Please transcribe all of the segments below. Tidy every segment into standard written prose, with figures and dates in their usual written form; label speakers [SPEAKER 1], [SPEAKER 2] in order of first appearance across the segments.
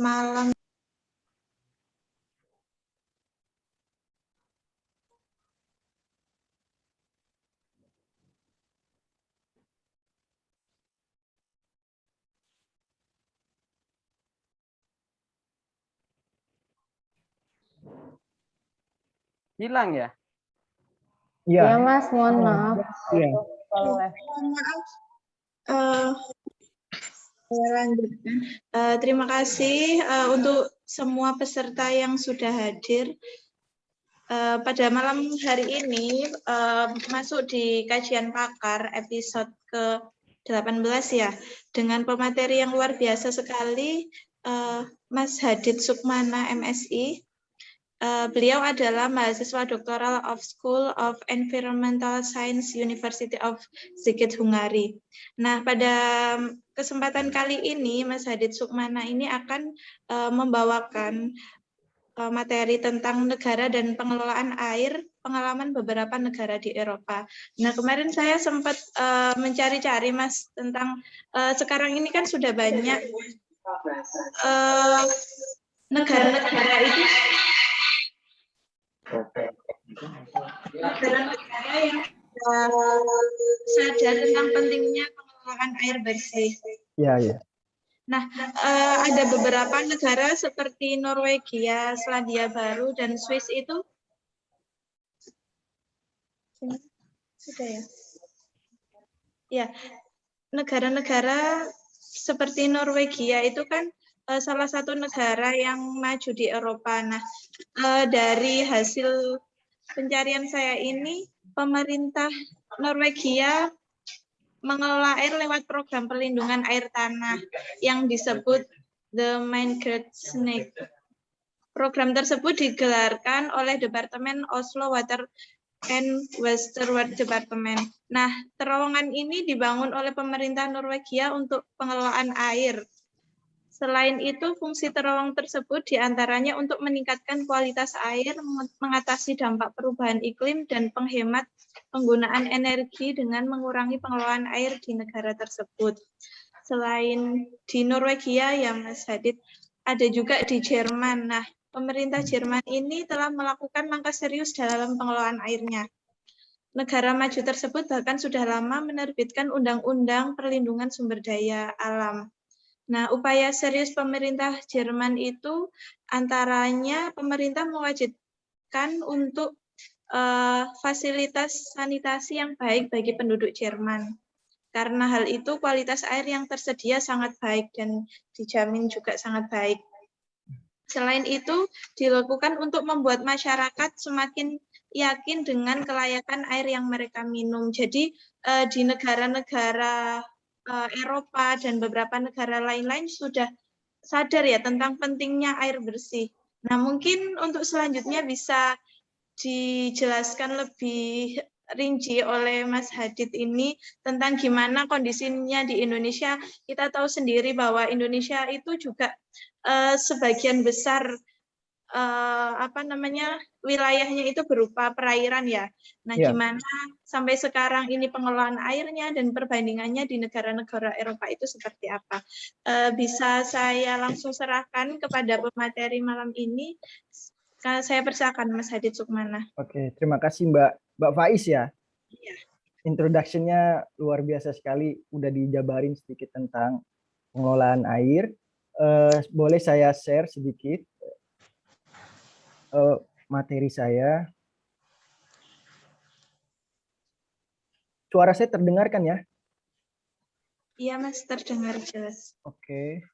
[SPEAKER 1] malam.
[SPEAKER 2] Hilang ya?
[SPEAKER 3] Iya, Mas, mohon maaf.
[SPEAKER 4] Iya.
[SPEAKER 1] Mohon maaf. Saya lanjutkan. Terima kasih untuk semua peserta yang sudah hadir. Pada malam hari ini masuk di kajian pakar episode ke-18 ya, dengan pemateri yang luar biasa sekali, Mas Hadid Sukmana MSI. Beliau adalah mahasiswa doktoral of School of Environmental Science University of Szeged, Hungary. Nah, pada kesempatan kali ini Mas Hadid Sukmana ini akan membawakan materi tentang negara dan pengelolaan air, pengalaman beberapa negara di Eropa. Nah, kemarin saya sempat mencari-cari Mas tentang sekarang ini kan sudah banyak negara-negara itu negara-negara yang sadar tentang pentingnya pengelolaan air bersih.
[SPEAKER 4] Iya, iya.
[SPEAKER 1] Nah, ada beberapa negara seperti Norwegia, Selandia Baru, dan Swiss itu sudah ya. Ya, negara-negara seperti Norwegia itu kan salah satu negara yang maju di Eropa. Nah, dari hasil pencarian saya ini, pemerintah Norwegia mengelola air lewat program perlindungan air tanah yang disebut The Snake. Program tersebut digelarkan oleh Departemen Oslo Water and Wastewater Department. Nah, terowongan ini dibangun oleh pemerintah Norwegia untuk pengelolaan air. Selain itu, fungsi terowongan tersebut diantaranya untuk meningkatkan kualitas air, mengatasi dampak perubahan iklim, dan penghemat penggunaan energi dengan mengurangi pengelolaan air di negara tersebut. Selain di Norwegia, ya Mas Hadid, ada juga di Jerman. Nah, pemerintah Jerman ini telah melakukan langkah serius dalam pengelolaan airnya. Negara maju tersebut bahkan sudah lama menerbitkan undang-undang perlindungan sumber daya alam. Nah, upaya serius pemerintah Jerman itu antaranya pemerintah mewajibkan untuk fasilitas sanitasi yang baik bagi penduduk Jerman. Karena hal itu kualitas air yang tersedia sangat baik dan dijamin juga sangat baik. Selain itu, dilakukan untuk membuat masyarakat semakin yakin dengan kelayakan air yang mereka minum. Jadi di negara-negara Eropa dan beberapa negara lain-lain sudah sadar ya tentang pentingnya air bersih. Nah, mungkin untuk selanjutnya bisa dijelaskan lebih rinci oleh Mas Hadid ini tentang gimana kondisinya di Indonesia. Kita tahu sendiri bahwa Indonesia itu juga sebagian besar wilayahnya itu berupa perairan ya. Nah, gimana sampai sekarang ini pengelolaan airnya dan perbandingannya di negara-negara Eropa itu seperti apa? Bisa saya langsung serahkan kepada pemateri malam ini. Saya persilakan Mas Hadid Sukmana.
[SPEAKER 4] Oke, terima kasih Mbak Faiz ya.
[SPEAKER 1] Iya.
[SPEAKER 4] Introduction-nya luar biasa sekali, udah dijabarin sedikit tentang pengelolaan air. Boleh saya share sedikit materi saya. Suara saya terdengar kan ya?
[SPEAKER 1] Iya Mas, terdengar jelas.
[SPEAKER 4] Oke.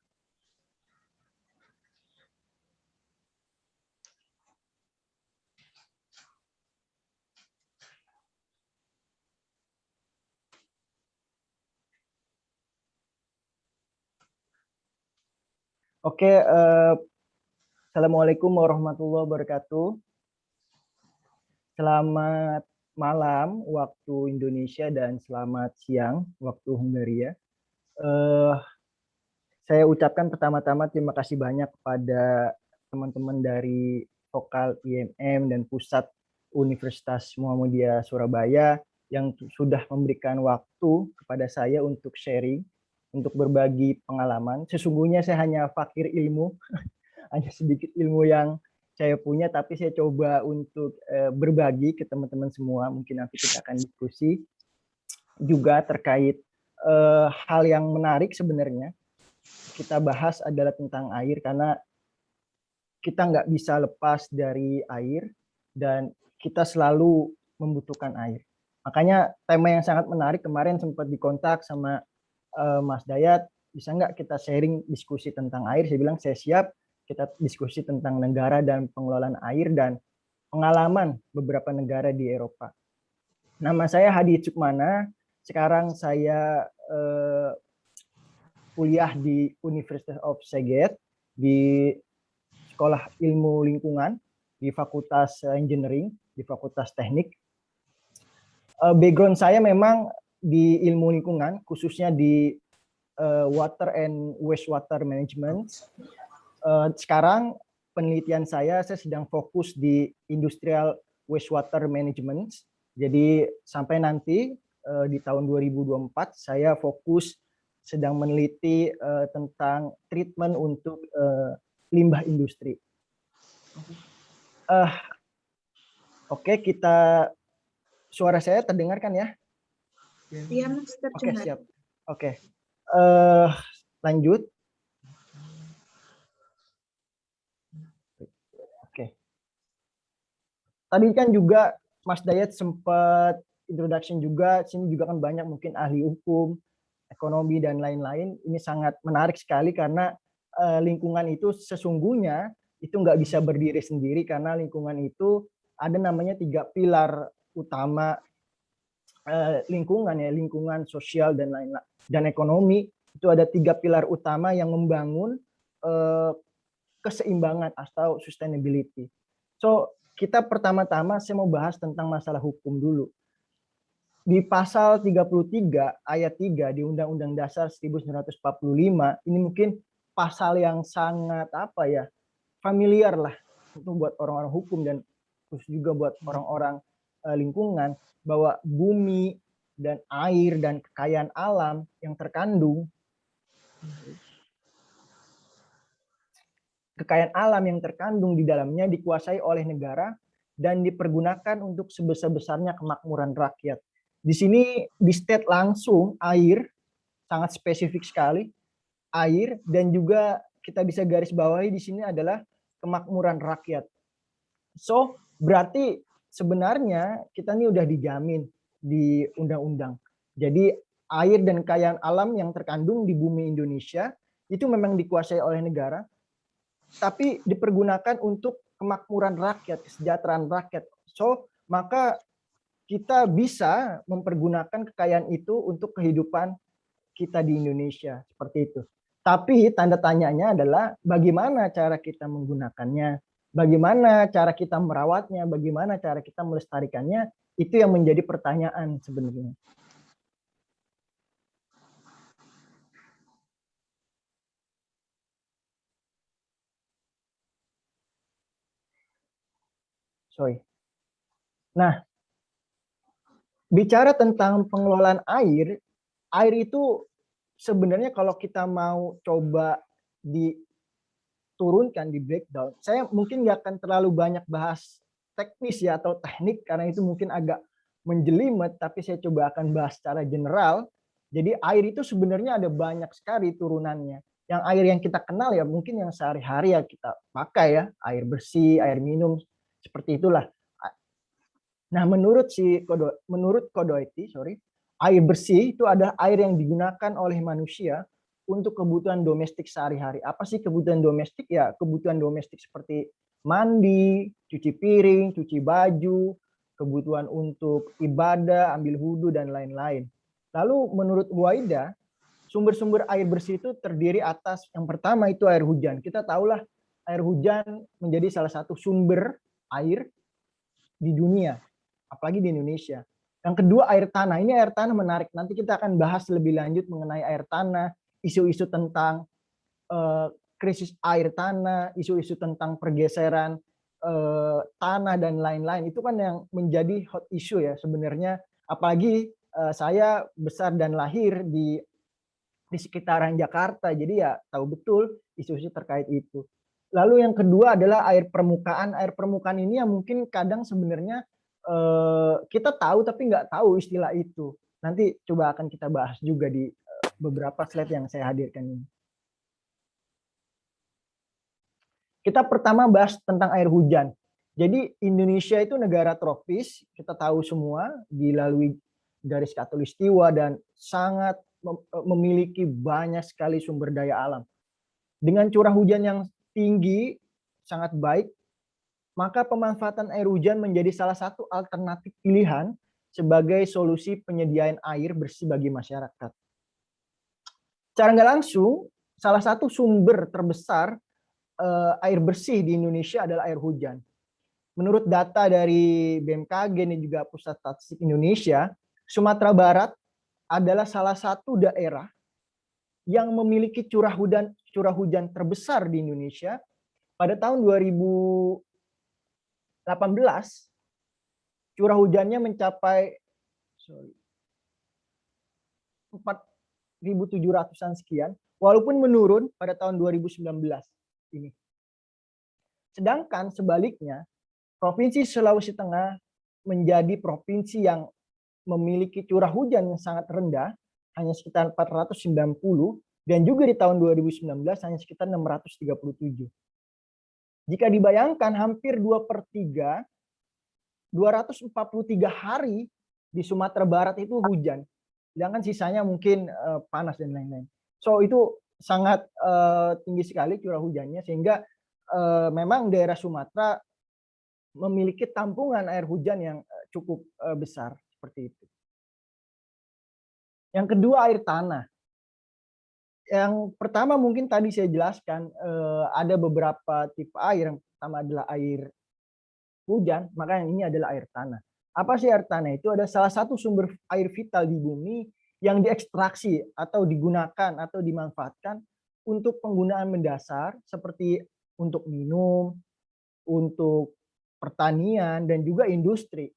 [SPEAKER 4] Oke, Assalamualaikum warahmatullahi wabarakatuh. Selamat malam waktu Indonesia dan selamat siang waktu Hungaria. Saya ucapkan pertama-tama terima kasih banyak kepada teman-teman dari Vokal IMM dan Pusat Universitas Muhammadiyah Surabaya yang sudah memberikan waktu kepada saya untuk sharing untuk berbagi pengalaman. Sesungguhnya saya hanya fakir ilmu, hanya sedikit ilmu yang saya punya, tapi saya coba untuk berbagi ke teman-teman semua. Mungkin nanti kita akan diskusi juga terkait hal yang menarik sebenarnya. Kita bahas adalah tentang air, karena kita nggak bisa lepas dari air dan kita selalu membutuhkan air. Makanya tema yang sangat menarik, kemarin sempat dikontak sama Mas Dayat, bisa nggak kita sharing diskusi tentang air? Saya bilang saya siap, kita diskusi tentang negara dan pengelolaan air dan pengalaman beberapa negara di Eropa. Nama saya Hadi Cukmana, sekarang saya kuliah di University of Szeged, di Sekolah Ilmu Lingkungan, di Fakultas Engineering, di Fakultas Teknik. Background saya memang di ilmu lingkungan, khususnya di water and wastewater management. Sekarang penelitian saya sedang fokus di industrial wastewater management. Jadi sampai nanti di tahun 2024 saya fokus sedang meneliti tentang treatment untuk limbah industri. Oke, kita suara saya terdengarkan ya?
[SPEAKER 1] Iya, Mas, terdengar.
[SPEAKER 4] Oke, siap. Oke. Lanjut. Oke. Tadi kan juga Mas Dayat sempat introduction juga, sini juga kan banyak mungkin ahli hukum, ekonomi dan lain-lain. Ini sangat menarik sekali karena lingkungan itu sesungguhnya itu nggak bisa berdiri sendiri, karena lingkungan itu ada namanya 3 pilar utama lingkungan ya, lingkungan, sosial dan lain-lain, dan ekonomi. Itu ada 3 pilar utama yang membangun keseimbangan atau sustainability. So kita pertama-tama saya mau bahas tentang masalah hukum dulu. Di pasal 33 ayat 3 di Undang-Undang Dasar 1945, ini mungkin pasal yang sangat familiar lah untuk buat orang-orang hukum dan khusus juga buat orang-orang lingkungan, bahwa bumi dan air dan kekayaan alam yang terkandung di dalamnya dikuasai oleh negara dan dipergunakan untuk sebesar-besarnya kemakmuran rakyat. Di sini di state langsung air, sangat spesifik sekali air, dan juga kita bisa garis bawahi di sini adalah kemakmuran rakyat. So berarti sebenarnya kita ini udah dijamin di undang-undang. Jadi air dan kekayaan alam yang terkandung di bumi Indonesia itu memang dikuasai oleh negara, tapi dipergunakan untuk kemakmuran rakyat, kesejahteraan rakyat. So maka kita bisa mempergunakan kekayaan itu untuk kehidupan kita di Indonesia, seperti itu. Tapi tanda tanyanya adalah bagaimana cara kita menggunakannya, bagaimana cara kita merawatnya, bagaimana cara kita melestarikannya, itu yang menjadi pertanyaan sebenarnya. Nah, bicara tentang pengelolaan air itu sebenarnya kalau kita mau coba diturunkan, di breakdown, saya mungkin nggak akan terlalu banyak bahas teknis ya atau teknik karena itu mungkin agak menjelimet, tapi saya coba akan bahas secara general. Jadi air itu sebenarnya ada banyak sekali turunannya. Yang air yang kita kenal ya mungkin yang sehari-hari ya kita pakai ya, air bersih, air minum, seperti itulah. Nah, menurut Kodoiti, air bersih itu ada air yang digunakan oleh manusia untuk kebutuhan domestik sehari-hari. Apa sih kebutuhan domestik? Ya, kebutuhan domestik seperti mandi, cuci piring, cuci baju, kebutuhan untuk ibadah, ambil wudhu, dan lain-lain. Lalu menurut Waida, sumber-sumber air bersih itu terdiri atas, yang pertama itu air hujan. Kita tahulah air hujan menjadi salah satu sumber air di dunia, apalagi di Indonesia. Yang kedua air tanah. Ini air tanah menarik. Nanti kita akan bahas lebih lanjut mengenai air tanah, isu-isu tentang krisis air tanah, isu-isu tentang pergeseran tanah dan lain-lain. Itu kan yang menjadi hot issue ya sebenarnya. Apalagi saya besar dan lahir di di sekitaran Jakarta. Jadi ya tahu betul isu-isu terkait itu. Lalu yang kedua adalah air permukaan. Air permukaan ini yang mungkin kadang sebenarnya kita tahu tapi nggak tahu istilah itu. Nanti coba akan kita bahas juga di beberapa slide yang saya hadirkan ini. Kita pertama bahas tentang air hujan. Jadi Indonesia itu negara tropis, kita tahu semua, dilalui garis khatulistiwa dan sangat memiliki banyak sekali sumber daya alam. Dengan curah hujan yang tinggi, sangat baik, maka pemanfaatan air hujan menjadi salah satu alternatif pilihan sebagai solusi penyediaan air bersih bagi masyarakat. Secara nggak langsung, salah satu sumber terbesar air bersih di Indonesia adalah air hujan. Menurut data dari BMKG dan juga Pusat Statistik Indonesia, Sumatera Barat adalah salah satu daerah yang memiliki curah hujan terbesar di Indonesia. Pada tahun 2018, curah hujannya mencapai 4.700-an sekian, walaupun menurun pada tahun 2019 ini. Sedangkan sebaliknya, Provinsi Sulawesi Tengah menjadi provinsi yang memiliki curah hujan yang sangat rendah, hanya sekitar 490, dan juga di tahun 2019 hanya sekitar 637. Jika dibayangkan hampir 2/3, 243 hari di Sumatera Barat itu hujan, sedangkan sisanya mungkin panas dan lain-lain. So itu sangat tinggi sekali curah hujannya, sehingga memang daerah Sumatera memiliki tampungan air hujan yang cukup besar seperti itu. Yang kedua, air tanah. Yang pertama mungkin tadi saya jelaskan ada beberapa tipe air. Yang pertama adalah air hujan, maka yang ini adalah air tanah. Apa sih air tanah? Itu ada salah satu sumber air vital di bumi yang diekstraksi atau digunakan atau dimanfaatkan untuk penggunaan mendasar seperti untuk minum, untuk pertanian, dan juga industri.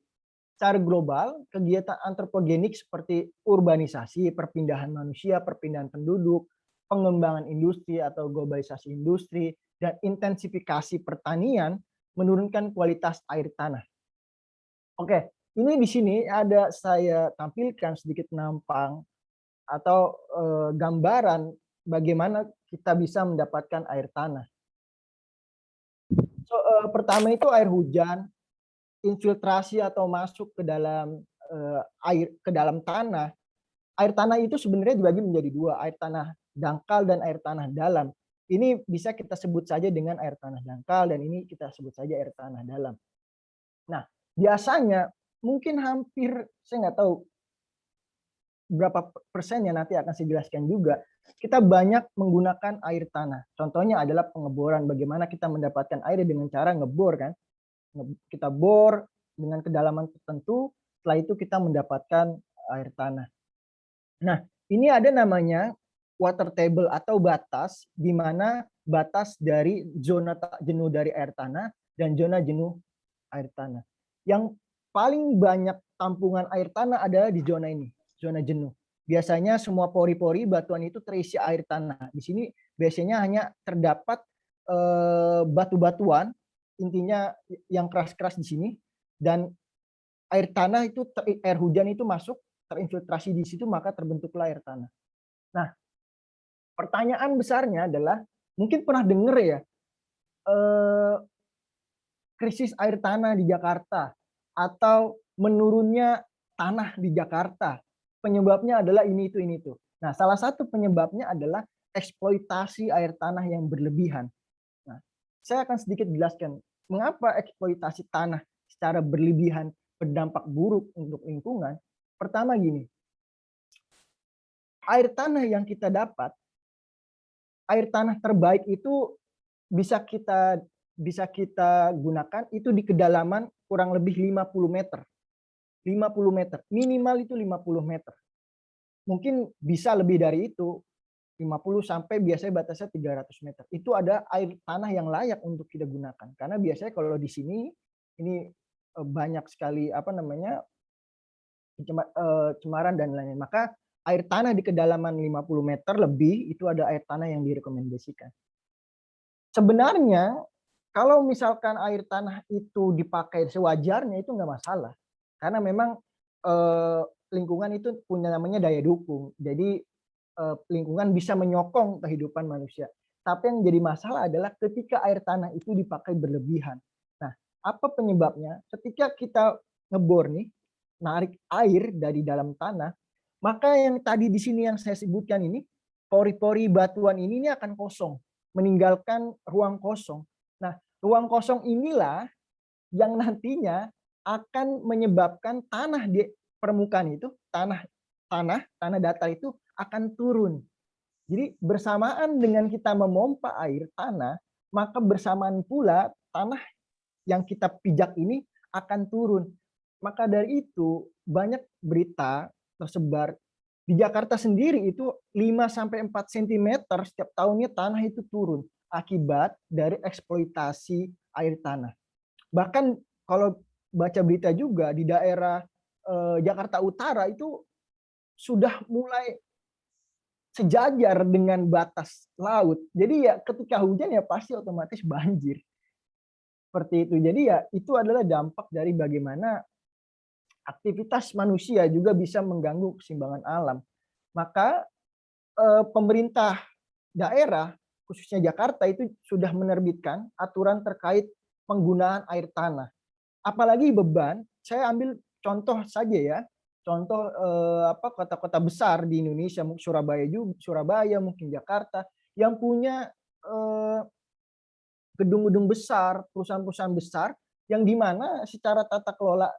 [SPEAKER 4] Secara global, kegiatan antropogenik seperti urbanisasi, perpindahan manusia, perpindahan penduduk, pengembangan industri atau globalisasi industri, dan intensifikasi pertanian menurunkan kualitas air tanah. Oke, ini di sini ada saya tampilkan sedikit penampang atau gambaran bagaimana kita bisa mendapatkan air tanah. So, pertama itu air hujan, infiltrasi atau masuk ke dalam ke dalam tanah. Air tanah itu sebenarnya dibagi menjadi dua, air tanah dangkal dan air tanah dalam. Ini bisa kita sebut saja dengan air tanah dangkal dan ini kita sebut saja air tanah dalam. Nah, biasanya mungkin hampir, saya nggak tahu berapa persennya, nanti akan saya jelaskan juga, kita banyak menggunakan air tanah. Contohnya adalah pengeboran, bagaimana kita mendapatkan air dengan cara ngebor kan. Kita bor dengan kedalaman tertentu, setelah itu kita mendapatkan air tanah. Nah, ini ada namanya water table atau batas, di mana batas dari zona jenuh dari air tanah dan zona jenuh air tanah. Yang paling banyak tampungan air tanah adalah di zona ini, zona jenuh. Biasanya semua pori-pori batuan itu terisi air tanah. Di sini biasanya hanya terdapat batu-batuan, intinya yang keras-keras di sini, dan air tanah itu, air hujan itu masuk, terinfiltrasi di situ, maka terbentuklah air tanah. Nah, pertanyaan besarnya adalah, mungkin pernah dengar ya, krisis air tanah di Jakarta atau menurunnya tanah di Jakarta. Penyebabnya adalah ini itu. Nah, salah satu penyebabnya adalah eksploitasi air tanah yang berlebihan. Nah, saya akan sedikit jelaskan mengapa eksploitasi tanah secara berlebihan berdampak buruk untuk lingkungan. Pertama gini, air tanah yang kita dapat, air tanah terbaik itu bisa kita gunakan itu di kedalaman kurang lebih 50 meter. 50 meter, minimal itu 50 meter. Mungkin bisa lebih dari itu, 50 sampai biasanya batasnya 300 meter. Itu ada air tanah yang layak untuk kita gunakan. Karena biasanya kalau di sini ini banyak sekali cemaran dan lain-lain. Maka air tanah di kedalaman 50 meter lebih, itu ada air tanah yang direkomendasikan. Sebenarnya kalau misalkan air tanah itu dipakai sewajarnya itu nggak masalah, karena memang lingkungan itu punya namanya daya dukung. Jadi lingkungan bisa menyokong kehidupan manusia. Tapi yang jadi masalah adalah ketika air tanah itu dipakai berlebihan. Nah, apa penyebabnya? Ketika kita ngebor nih, narik air dari dalam tanah, maka yang tadi di sini yang saya sebutkan ini, pori-pori batuan ini akan kosong, meninggalkan ruang kosong. Nah, ruang kosong inilah yang nantinya akan menyebabkan tanah di permukaan itu, tanah datar itu akan turun. Jadi bersamaan dengan kita memompa air tanah, maka bersamaan pula tanah yang kita pijak ini akan turun. Maka dari itu banyak berita tersebar di Jakarta sendiri itu 5-4 cm setiap tahunnya tanah itu turun akibat dari eksploitasi air tanah. Bahkan kalau baca berita juga di daerah Jakarta Utara itu sudah mulai sejajar dengan batas laut. Jadi ya ketika hujan ya pasti otomatis banjir. Seperti itu. Jadi ya itu adalah dampak dari bagaimana aktivitas manusia juga bisa mengganggu keseimbangan alam. Maka pemerintah daerah khususnya Jakarta itu sudah menerbitkan aturan terkait penggunaan air tanah. Apalagi beban, saya ambil contoh saja ya. Contoh kota-kota besar di Indonesia, Surabaya, mungkin Jakarta, yang punya gedung-gedung besar, perusahaan-perusahaan besar, yang dimana secara tata kelola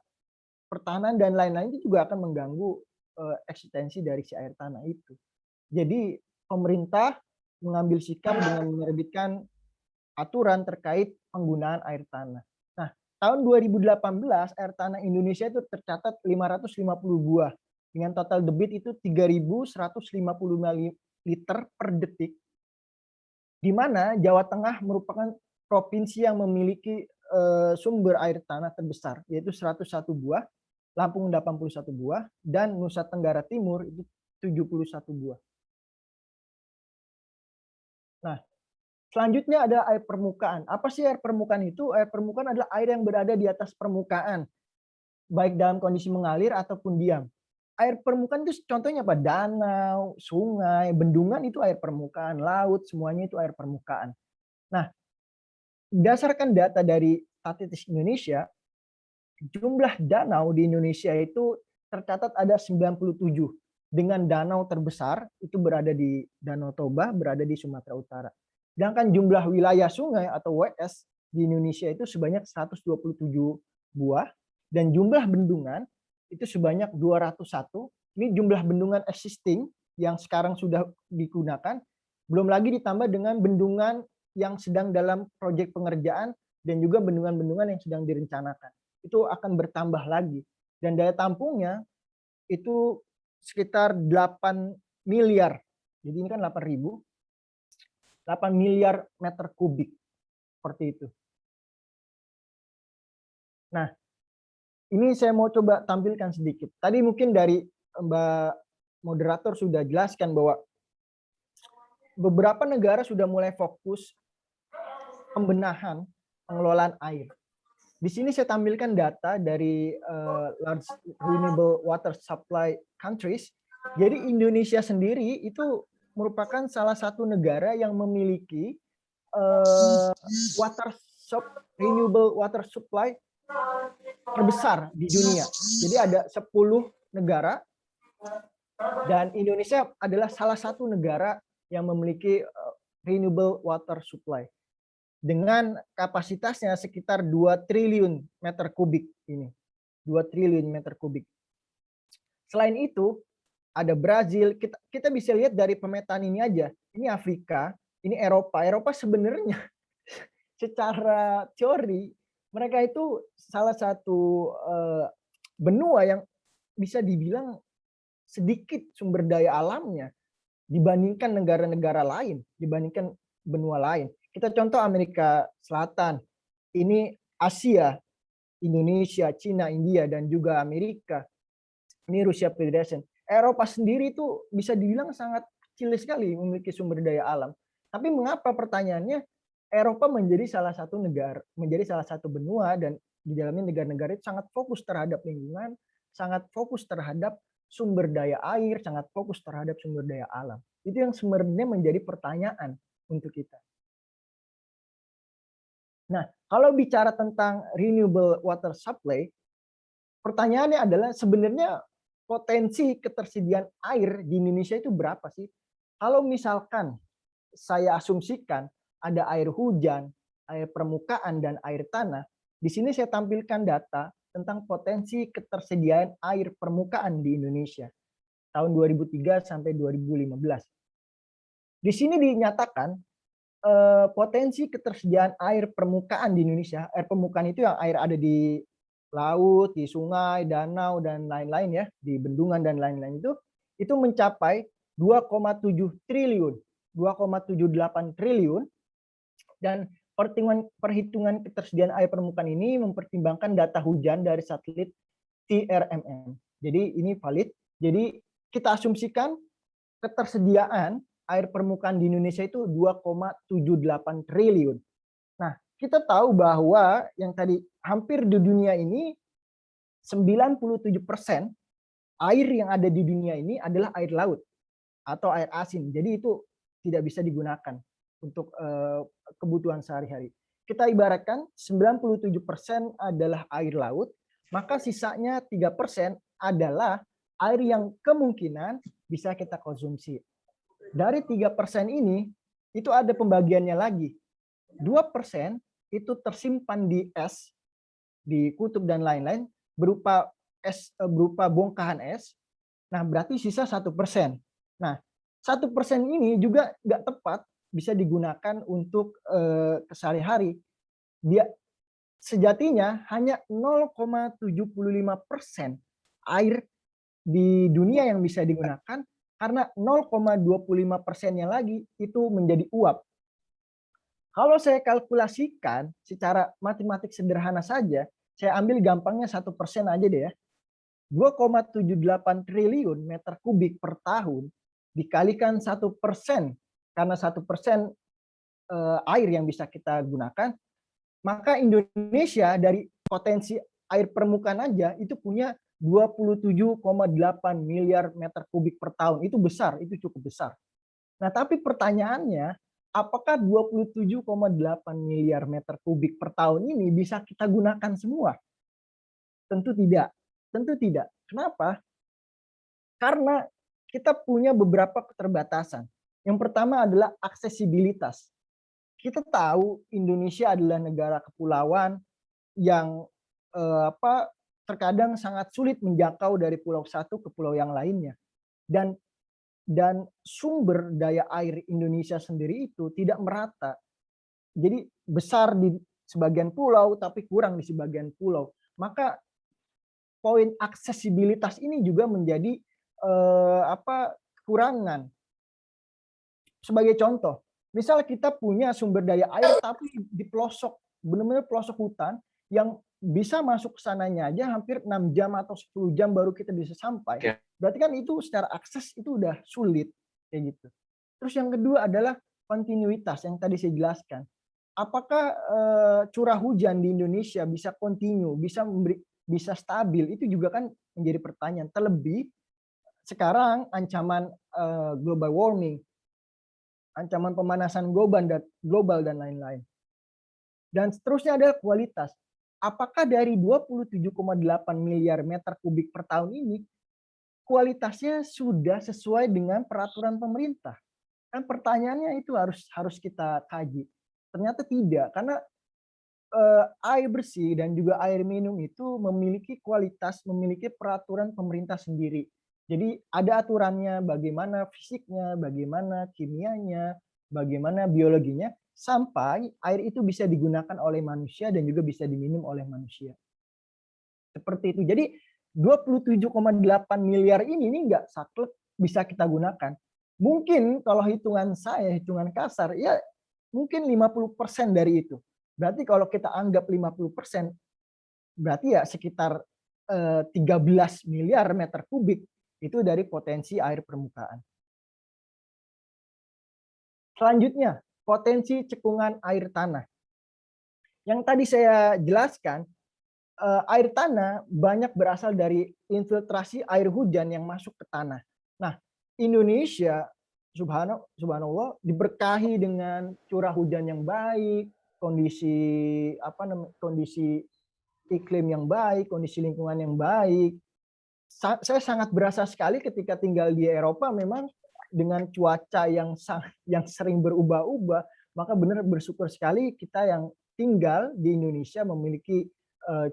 [SPEAKER 4] pertahanan dan lain-lain itu juga akan mengganggu eksistensi dari si air tanah itu. Jadi pemerintah mengambil sikap dengan menerbitkan aturan terkait penggunaan air tanah. Nah, tahun 2018 air tanah Indonesia itu tercatat 550 buah dengan total debit itu 3.155 liter per detik. Di mana Jawa Tengah merupakan provinsi yang memiliki sumber air tanah terbesar yaitu 101 buah, Lampung 81 buah dan Nusa Tenggara Timur itu 71 buah. Nah, selanjutnya ada air permukaan. Apa sih air permukaan itu? Air permukaan adalah air yang berada di atas permukaan, baik dalam kondisi mengalir ataupun diam. Air permukaan itu contohnya apa? Danau, sungai, bendungan itu air permukaan, laut, semuanya itu air permukaan. Nah, berdasarkan data dari Statistik Indonesia, jumlah danau di Indonesia itu tercatat ada 97. Dengan danau terbesar itu berada di Danau Toba, berada di Sumatera Utara. Sedangkan jumlah wilayah sungai atau WS di Indonesia itu sebanyak 127 buah dan jumlah bendungan itu sebanyak 201. Ini jumlah bendungan existing yang sekarang sudah digunakan, belum lagi ditambah dengan bendungan yang sedang dalam proyek pengerjaan dan juga bendungan-bendungan yang sedang direncanakan. Itu akan bertambah lagi. Dan daya tampungnya itu sekitar 8 miliar. Jadi ini kan 8.000. 8 miliar meter kubik. Seperti itu. Nah, ini saya mau coba tampilkan sedikit. Tadi mungkin dari Mbak moderator sudah jelaskan bahwa beberapa negara sudah mulai fokus pembenahan pengelolaan air. Di sini saya tampilkan data dari large renewable water supply countries. Jadi Indonesia sendiri itu merupakan salah satu negara yang memiliki renewable water supply terbesar di dunia. Jadi ada 10 negara dan Indonesia adalah salah satu negara yang memiliki renewable water supply dengan kapasitasnya sekitar 2 triliun meter kubik ini. 2 triliun meter kubik. Selain itu, ada Brazil. Kita bisa lihat dari pemetaan ini aja. Ini Afrika, ini Eropa. Eropa sebenarnya secara teori mereka itu salah satu benua yang bisa dibilang sedikit sumber daya alamnya dibandingkan negara-negara lain, dibandingkan benua lain. Kita contoh Amerika Selatan, ini Asia, Indonesia, Cina, India, dan juga Amerika. Ini Rusia Federation. Eropa sendiri itu bisa dibilang sangat kecil sekali memiliki sumber daya alam. Tapi mengapa pertanyaannya Eropa menjadi salah satu negara, menjadi salah satu benua dan di dalamnya negara-negara itu sangat fokus terhadap lingkungan, sangat fokus terhadap sumber daya air, sangat fokus terhadap sumber daya alam. Itu yang sebenarnya menjadi pertanyaan untuk kita. Nah, kalau bicara tentang renewable water supply, pertanyaannya adalah sebenarnya potensi ketersediaan air di Indonesia itu berapa sih? Kalau misalkan saya asumsikan ada air hujan, air permukaan, dan air tanah, di sini saya tampilkan data tentang potensi ketersediaan air permukaan di Indonesia tahun 2003 sampai 2015. Di sini dinyatakan potensi ketersediaan air permukaan di Indonesia, air permukaan itu yang air ada di laut, di sungai, danau, dan lain-lain ya, di bendungan dan lain-lain itu mencapai 2,7 triliun, 2,78 triliun, dan perhitungan ketersediaan air permukaan ini mempertimbangkan data hujan dari satelit TRMM. Jadi ini valid. Jadi kita asumsikan ketersediaan air permukaan di Indonesia itu 2,78 triliun. Nah, kita tahu bahwa yang tadi hampir di dunia ini 97% air yang ada di dunia ini adalah air laut atau air asin. Jadi itu tidak bisa digunakan untuk kebutuhan sehari-hari. Kita ibaratkan 97% adalah air laut, maka sisanya 3% adalah air yang kemungkinan bisa kita konsumsi. Dari 3% ini, itu ada pembagiannya lagi. 2% itu tersimpan di es, di kutub dan lain-lain, berupa es, berupa bongkahan es. Nah, berarti sisa 1%. Nah, 1% ini juga nggak tepat bisa digunakan untuk sehari-hari. Dia sejatinya hanya 0,75% air di dunia yang bisa digunakan, karena 0,25%-nya lagi itu menjadi uap. Kalau saya kalkulasikan secara matematik sederhana saja, saya ambil gampangnya 1% aja deh ya. 2,78 triliun meter kubik per tahun dikalikan 1%, karena 1% air yang bisa kita gunakan, maka Indonesia dari potensi air permukaan aja itu punya 27,8 miliar meter kubik per tahun. Itu besar, itu cukup besar. Nah, tapi pertanyaannya, apakah 27,8 miliar meter kubik per tahun ini bisa kita gunakan semua? Tentu tidak. Tentu tidak. Kenapa? Karena kita punya beberapa keterbatasan. Yang pertama adalah aksesibilitas. Kita tahu Indonesia adalah negara kepulauan yang terkadang sangat sulit menjangkau dari pulau satu ke pulau yang lainnya. Dan sumber daya air Indonesia sendiri itu tidak merata. Jadi besar di sebagian pulau tapi kurang di sebagian pulau. Maka poin aksesibilitas ini juga menjadi kekurangan. Sebagai contoh, misal kita punya sumber daya air tapi di pelosok, benar-benar pelosok hutan yang bisa masuk ke sananya aja hampir 6 jam atau 10 jam baru kita bisa sampai. Berarti kan itu secara akses itu udah sulit kayak gitu. Terus yang kedua adalah kontinuitas yang tadi saya jelaskan. Apakah curah hujan di Indonesia bisa kontinu, bisa stabil? Itu juga kan menjadi pertanyaan. Terlebih sekarang ancaman global warming, ancaman pemanasan global dan lain-lain. Dan seterusnya adalah kualitas. Apakah dari 27,8 miliar meter kubik per tahun ini kualitasnya sudah sesuai dengan peraturan pemerintah? Kan pertanyaannya itu harus kita kaji. Ternyata tidak, karena air bersih dan juga air minum itu memiliki kualitas, memiliki peraturan pemerintah sendiri. Jadi ada aturannya bagaimana fisiknya, bagaimana kimianya, bagaimana biologinya, sampai air itu bisa digunakan oleh manusia dan juga bisa diminum oleh manusia. Seperti itu. Jadi 27,8 miliar ini nggak saklek bisa kita gunakan. Mungkin kalau hitungan saya, hitungan kasar, ya mungkin 50% dari itu. Berarti kalau kita anggap 50%, berarti ya sekitar 13 miliar meter kubik Itu dari potensi air permukaan. Selanjutnya, potensi cekungan air tanah. Yang tadi saya jelaskan, air tanah banyak berasal dari infiltrasi air hujan yang masuk ke tanah. Nah, Indonesia subhanallah diberkahi dengan curah hujan yang baik, kondisi iklim yang baik, kondisi lingkungan yang baik. Saya sangat berasa sekali ketika tinggal di Eropa, memang dengan cuaca yang sering berubah-ubah, maka benar bersyukur sekali kita yang tinggal di Indonesia memiliki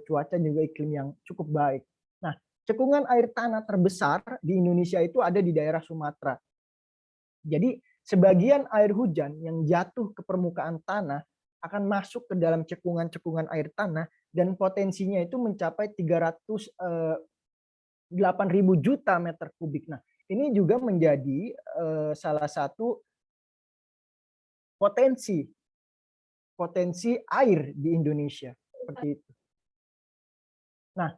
[SPEAKER 4] cuaca dan juga iklim yang cukup baik. Nah, cekungan air tanah terbesar di Indonesia itu ada di daerah Sumatera. Jadi sebagian air hujan yang jatuh ke permukaan tanah akan masuk ke dalam cekungan-cekungan air tanah dan potensinya itu mencapai 8.000 juta meter kubik. Nah, ini juga menjadi salah satu potensi air di Indonesia seperti itu. Nah,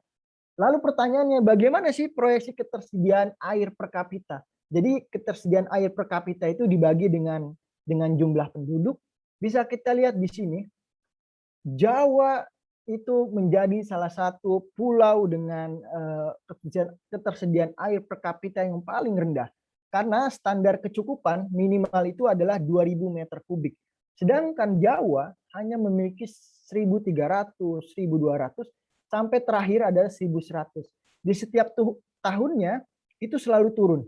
[SPEAKER 4] lalu pertanyaannya, bagaimana sih proyeksi ketersediaan air per kapita? Jadi ketersediaan air per kapita itu dibagi dengan jumlah penduduk. Bisa kita lihat di sini, Jawa itu menjadi salah satu pulau dengan ketersediaan air per kapita yang paling rendah. Karena standar kecukupan minimal itu adalah 2.000 meter kubik. Sedangkan Jawa hanya memiliki 1.300, 1.200, sampai terakhir adalah 1.100. Di setiap tahunnya itu selalu turun.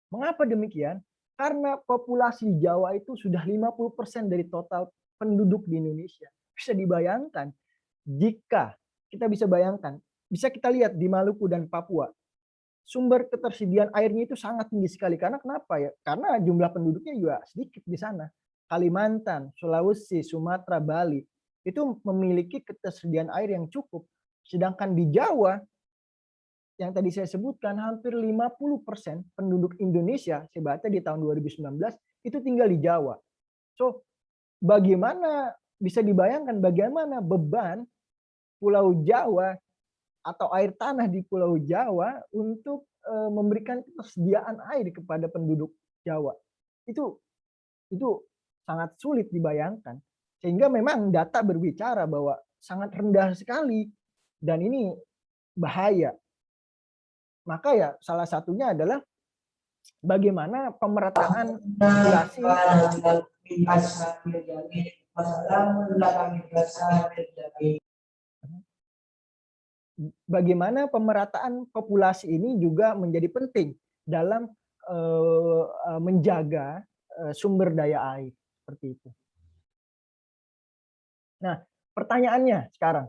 [SPEAKER 4] Mengapa demikian? Karena populasi Jawa itu sudah 50% dari total penduduk di Indonesia. Bisa dibayangkan, jika kita bisa bayangkan, bisa kita lihat di Maluku dan Papua, sumber ketersediaan airnya itu sangat tinggi sekali. Karena kenapa ya? Karena jumlah penduduknya juga sedikit di sana. Kalimantan, Sulawesi, Sumatera, Bali, itu memiliki ketersediaan air yang cukup. Sedangkan di Jawa, yang tadi saya sebutkan, hampir 50% penduduk Indonesia, saya baca di tahun 2019, itu tinggal di Jawa. So, bagaimana, bisa dibayangkan bagaimana beban Pulau Jawa atau air tanah di Pulau Jawa untuk memberikan ketersediaan air kepada penduduk Jawa. Itu sangat sulit dibayangkan. Sehingga memang data berbicara bahwa sangat rendah sekali. Dan ini bahaya. Maka ya salah satunya adalah bagaimana pemerataan populasi ini juga menjadi penting dalam menjaga sumber daya air seperti itu. Nah, pertanyaannya sekarang,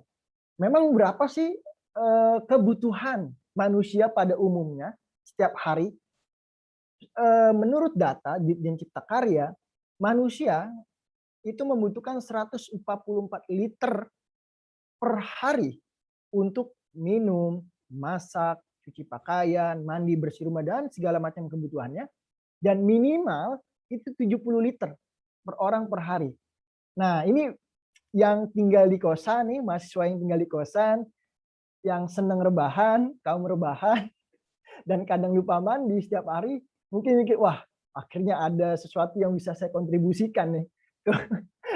[SPEAKER 4] memang berapa sih kebutuhan manusia pada umumnya setiap hari? Menurut data Ditjen Cipta Karya, manusia itu membutuhkan 144 liter per hari untuk minum, masak, cuci pakaian, mandi, bersih rumah, dan segala macam kebutuhannya. Dan minimal itu 70 liter per orang per hari. Nah, ini yang tinggal di kosan nih, mahasiswa yang tinggal di kosan, yang senang rebahan, kaum rebahan, dan kadang lupa mandi setiap hari, mungkin mikir, wah, akhirnya ada sesuatu yang bisa saya kontribusikan nih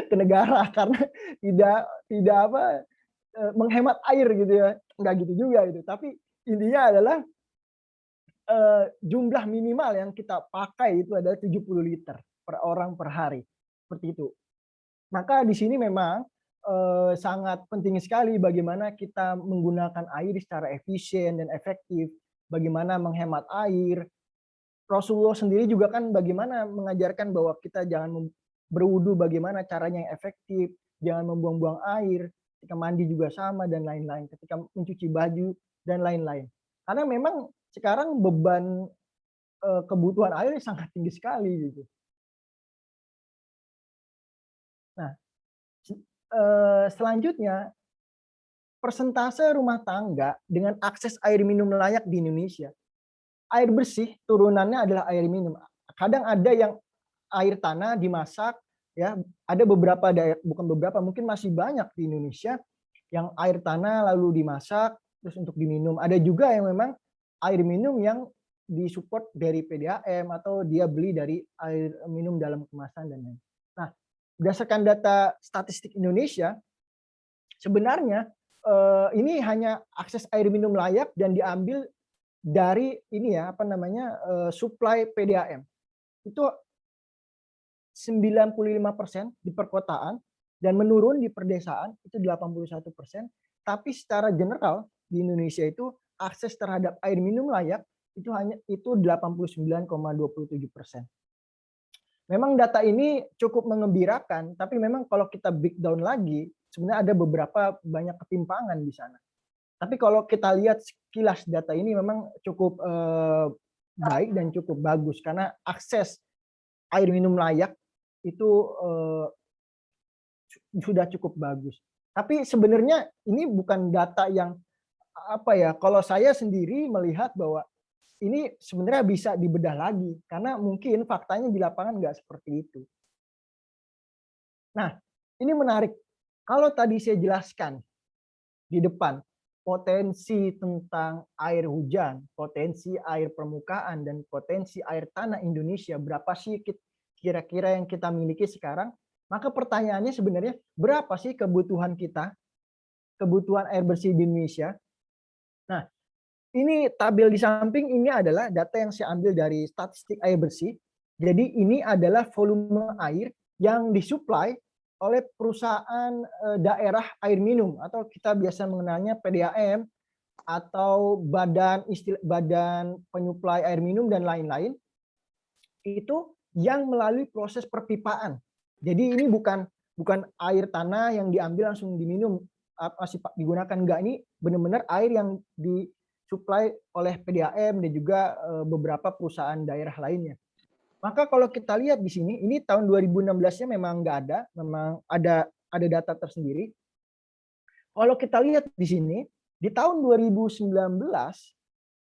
[SPEAKER 4] ke negara, karena tidak menghemat air gitu ya, nggak gitu juga gitu. Tapi intinya adalah jumlah minimal yang kita pakai itu adalah 70 liter per orang per hari, seperti itu. Maka di sini memang sangat penting sekali bagaimana kita menggunakan air secara efisien dan efektif, bagaimana menghemat air. Rasulullah sendiri juga kan bagaimana mengajarkan bahwa kita jangan berwudu, bagaimana caranya yang efektif, jangan membuang-buang air, ketika mandi juga sama, dan lain-lain, ketika mencuci baju, dan lain-lain. Karena memang sekarang beban kebutuhan air sangat tinggi sekali gitu. Nah, selanjutnya, persentase rumah tangga dengan akses air minum layak di Indonesia. Air bersih turunannya adalah air minum. Kadang ada yang air tanah dimasak, ya, ada beberapa daerah, bukan beberapa, mungkin masih banyak di Indonesia yang air tanah lalu dimasak terus untuk diminum. Ada juga yang memang air minum yang disupport dari PDAM atau dia beli dari air minum dalam kemasan dan lain. Nah, berdasarkan data statistik Indonesia, sebenarnya ini hanya akses air minum layak dan diambil dari ini ya, apa namanya, supply PDAM. Itu 95% di perkotaan dan menurun di perdesaan itu 81%, tapi secara general di Indonesia itu akses terhadap air minum layak itu 89,27%. Memang data ini cukup mengembirakan, tapi memang kalau kita breakdown lagi, sebenarnya ada beberapa banyak ketimpangan di sana. Tapi kalau kita lihat sekilas data ini memang cukup baik dan cukup bagus karena akses air minum layak itu sudah cukup bagus. Tapi sebenarnya ini bukan data yang apa ya, kalau saya sendiri melihat bahwa ini sebenarnya bisa dibedah lagi karena mungkin faktanya di lapangan nggak seperti itu. Nah, ini menarik. Kalau tadi saya jelaskan di depan potensi tentang air hujan, potensi air permukaan, dan potensi air tanah Indonesia, berapa sih kira-kira yang kita miliki sekarang? Maka pertanyaannya sebenarnya berapa sih kebutuhan kita, kebutuhan air bersih di Indonesia? Nah, ini tabel di samping ini adalah data yang saya ambil dari statistik air bersih. Jadi ini adalah volume air yang disuplai oleh perusahaan daerah air minum atau kita biasa mengenalnya PDAM atau badan penyuplai air minum dan lain-lain. Itu yang melalui proses perpipaan. Jadi ini bukan air tanah yang diambil langsung diminum masih digunakan, enggak, ini benar-benar air yang disuplai oleh PDAM dan juga beberapa perusahaan daerah lainnya. Maka kalau kita lihat di sini, ini tahun 2016-nya memang nggak ada, memang ada data tersendiri. Kalau kita lihat di sini, di tahun 2019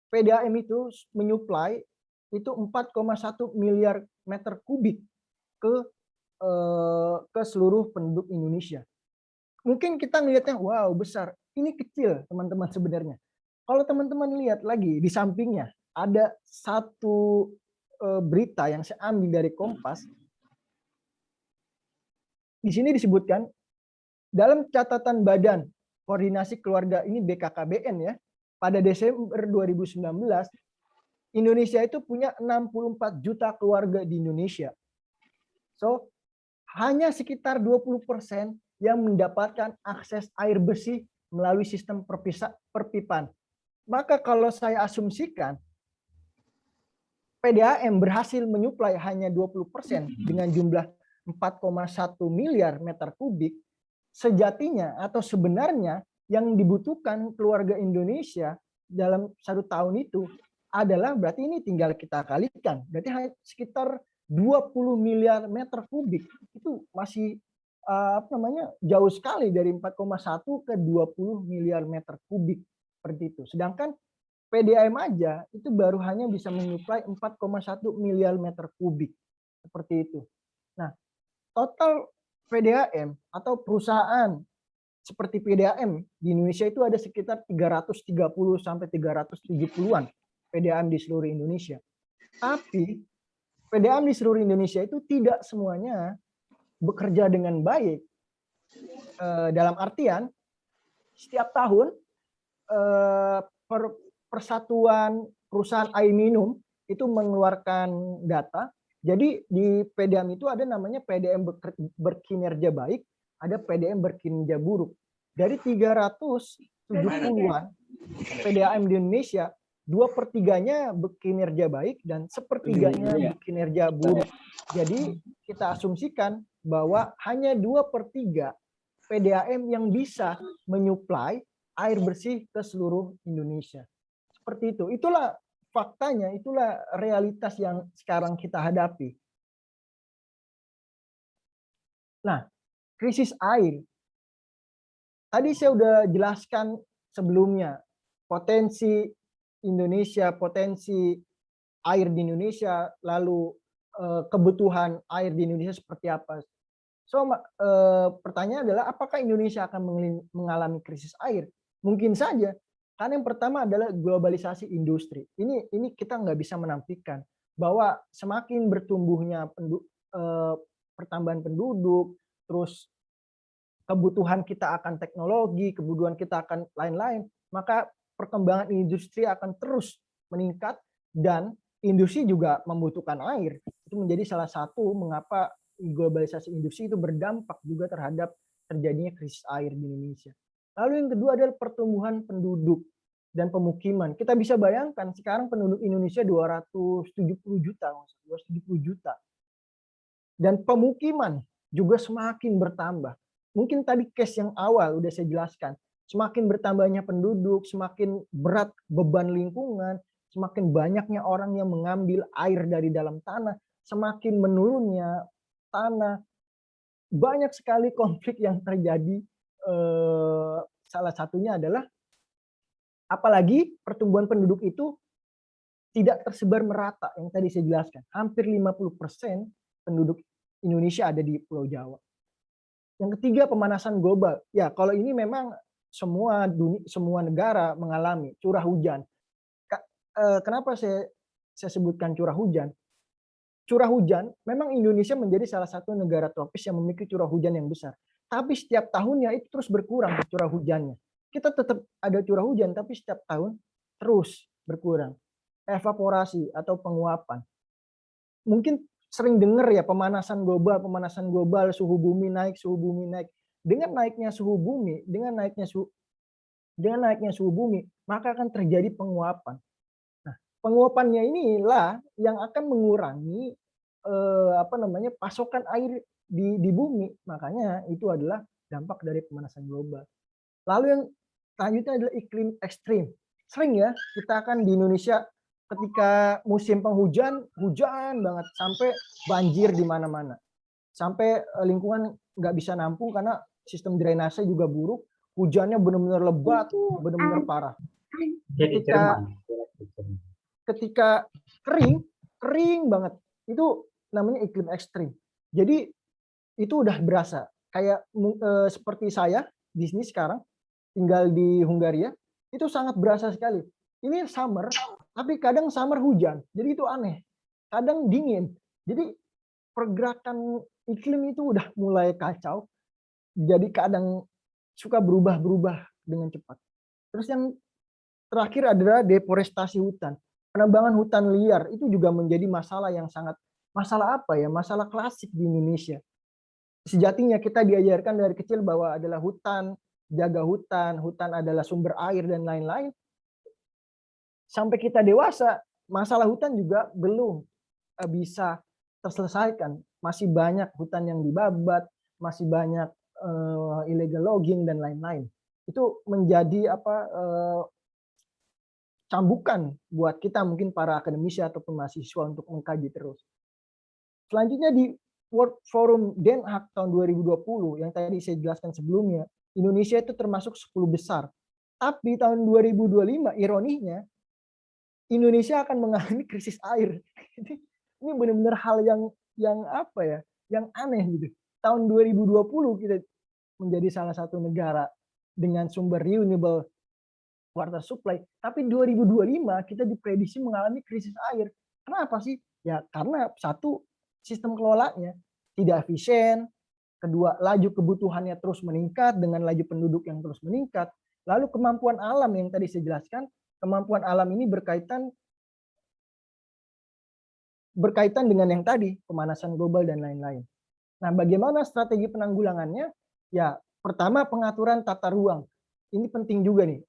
[SPEAKER 4] PDAM itu menyuplai itu 4,1 miliar meter kubik ke seluruh penduduk Indonesia. Mungkin kita ngelihatnya wow besar, ini kecil teman-teman sebenarnya. Kalau teman-teman lihat lagi di sampingnya ada satu berita yang saya ambil dari Kompas. Di sini disebutkan dalam catatan Badan Koordinasi Keluarga ini BKKBN ya, pada Desember 2019 Indonesia itu punya 64 juta keluarga di Indonesia. So, hanya sekitar 20% yang mendapatkan akses air bersih melalui sistem perpipaan. Maka kalau saya asumsikan PDAM berhasil menyuplai hanya 20% dengan jumlah 4,1 miliar meter kubik, sejatinya atau sebenarnya yang dibutuhkan keluarga Indonesia dalam 1 tahun itu adalah berarti ini tinggal kita kalikan, berarti sekitar 20 miliar meter kubik. Itu masih jauh sekali dari 4,1 ke 20 miliar meter kubik seperti itu. Sedangkan PDAM aja itu baru hanya bisa menyuplai 4,1 miliar meter kubik seperti itu. Nah, total PDAM atau perusahaan seperti PDAM di Indonesia itu ada sekitar 330 sampai 370-an PDAM di seluruh Indonesia. Tapi PDAM di seluruh Indonesia itu tidak semuanya bekerja dengan baik. Dalam artian setiap tahun Persatuan Perusahaan Air Minum itu mengeluarkan data. Jadi di PDAM itu ada namanya PDAM berkinerja baik, ada PDAM berkinerja buruk. Dari 370-an PDAM di Indonesia, 2/3-nya berkinerja baik dan 1/3-nya berkinerja buruk. Jadi kita asumsikan bahwa hanya 2/3 PDAM yang bisa menyuplai air bersih ke seluruh Indonesia. Seperti itu. Itulah faktanya, itulah realitas yang sekarang kita hadapi. Nah, krisis air. Tadi saya sudah jelaskan sebelumnya, potensi Indonesia, potensi air di Indonesia, lalu kebutuhan air di Indonesia seperti apa. So, pertanyaan adalah apakah Indonesia akan mengalami krisis air? Mungkin saja. Karena yang pertama adalah globalisasi industri. Ini kita nggak bisa menampilkan bahwa semakin bertumbuhnya pertambahan penduduk, terus kebutuhan kita akan teknologi, kebutuhan kita akan lain-lain, maka perkembangan industri akan terus meningkat dan industri juga membutuhkan air. Itu menjadi salah satu mengapa globalisasi industri itu berdampak juga terhadap terjadinya krisis air di Indonesia. Lalu yang kedua adalah pertumbuhan penduduk dan pemukiman. Kita bisa bayangkan sekarang penduduk Indonesia 270 juta, 270 juta. Dan pemukiman juga semakin bertambah. Mungkin tadi case yang awal udah saya jelaskan. Semakin bertambahnya penduduk, semakin berat beban lingkungan, semakin banyaknya orang yang mengambil air dari dalam tanah, semakin menurunnya tanah. Banyak sekali konflik yang terjadi. Salah satunya adalah apalagi pertumbuhan penduduk itu tidak tersebar merata yang tadi saya jelaskan. Hampir 50% penduduk Indonesia ada di Pulau Jawa. Yang ketiga, pemanasan global. Ya, kalau ini memang semua negara mengalami curah hujan. Kenapa saya sebutkan curah hujan? Curah hujan, memang Indonesia menjadi salah satu negara tropis yang memiliki curah hujan yang besar. Tapi setiap tahunnya itu terus berkurang curah hujannya. Kita tetap ada curah hujan, tapi setiap tahun terus berkurang. Evaporasi atau penguapan. Mungkin sering dengar ya pemanasan global, suhu bumi naik. Dengan naiknya suhu bumi, maka akan terjadi penguapan. Nah, penguapannya inilah yang akan mengurangi pasokan air di bumi. Makanya itu adalah dampak dari pemanasan global. Lalu yang selanjutnya adalah iklim ekstrim. Sering ya kita akan di Indonesia ketika musim penghujan, hujan banget sampai banjir di mana-mana. Sampai lingkungan nggak bisa nampung karena sistem drainase juga buruk. Hujannya benar-benar lebat, benar-benar parah. Ketika kering banget, itu namanya iklim ekstrim. Jadi itu udah berasa. Kayak seperti saya, bisnis sekarang, tinggal di Hungaria, itu sangat berasa sekali. Ini summer, tapi kadang summer hujan. Jadi itu aneh. Kadang dingin. Jadi pergerakan iklim itu udah mulai kacau. Jadi kadang suka berubah-berubah dengan cepat. Terus yang terakhir adalah deforestasi hutan. Penambangan hutan liar itu juga menjadi masalah yang sangat, masalah apa ya? Masalah klasik di Indonesia. Sejatinya kita diajarkan dari kecil bahwa adalah hutan, jaga hutan, hutan adalah sumber air dan lain-lain. Sampai kita dewasa, masalah hutan juga belum bisa terselesaikan. Masih banyak hutan yang dibabat, masih banyak illegal logging dan lain-lain. Itu menjadi cambukan buat kita mungkin para akademisi ataupun mahasiswa untuk mengkaji terus. Selanjutnya di World Forum Den Haag tahun 2020 yang tadi saya jelaskan sebelumnya, Indonesia itu termasuk 10 besar. Tapi tahun 2025 ironinya Indonesia akan mengalami krisis air. Ini benar-benar hal yang apa ya? Yang aneh gitu. Tahun 2020 kita menjadi salah satu negara dengan sumber renewable water supply, tapi 2025 kita diprediksi mengalami krisis air. Kenapa sih? Ya karena satu, sistem kelolanya tidak efisien, kedua laju kebutuhannya terus meningkat dengan laju penduduk yang terus meningkat, lalu kemampuan alam yang tadi saya jelaskan, kemampuan alam ini berkaitan dengan yang tadi, pemanasan global dan lain-lain. Nah, bagaimana strategi penanggulangannya? Ya, pertama pengaturan tata ruang. Ini penting juga nih.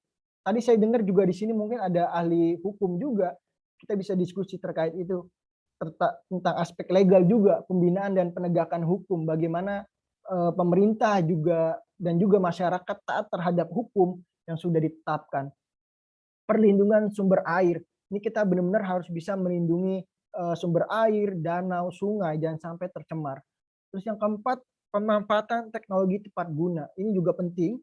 [SPEAKER 4] Tadi saya dengar juga di sini mungkin ada ahli hukum juga. Kita bisa diskusi terkait itu tentang aspek legal juga, pembinaan dan penegakan hukum. Bagaimana pemerintah juga dan juga masyarakat taat terhadap hukum yang sudah ditetapkan. Perlindungan sumber air. Ini kita benar-benar harus bisa melindungi sumber air, danau, sungai, jangan sampai tercemar. Terus yang keempat, pemanfaatan teknologi tepat guna. Ini juga penting.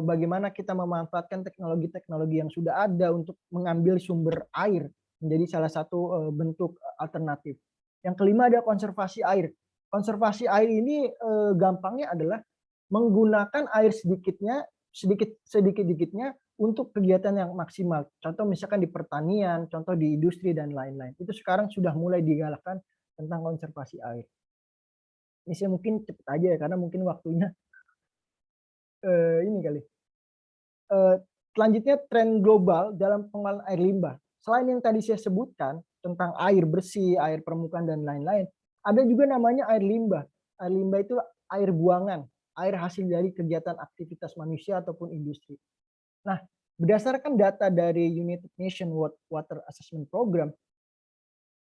[SPEAKER 4] Bagaimana kita memanfaatkan teknologi-teknologi yang sudah ada untuk mengambil sumber air menjadi salah satu bentuk alternatif. Yang kelima ada konservasi air. Konservasi air ini gampangnya adalah menggunakan air sedikitnya sedikit-sedikitnya untuk kegiatan yang maksimal. Contoh misalkan di pertanian, contoh di industri dan lain-lain. Itu sekarang sudah mulai digalakkan tentang konservasi air. Ini saya mungkin cepat aja ya, karena mungkin waktunya ini kali. Selanjutnya tren global dalam pengelolaan air limbah. Selain yang tadi saya sebutkan tentang air bersih, air permukaan dan lain-lain, ada juga namanya air limbah. Air limbah itu air buangan, air hasil dari kegiatan aktivitas manusia ataupun industri. Nah, berdasarkan data dari United Nations Water Assessment Program,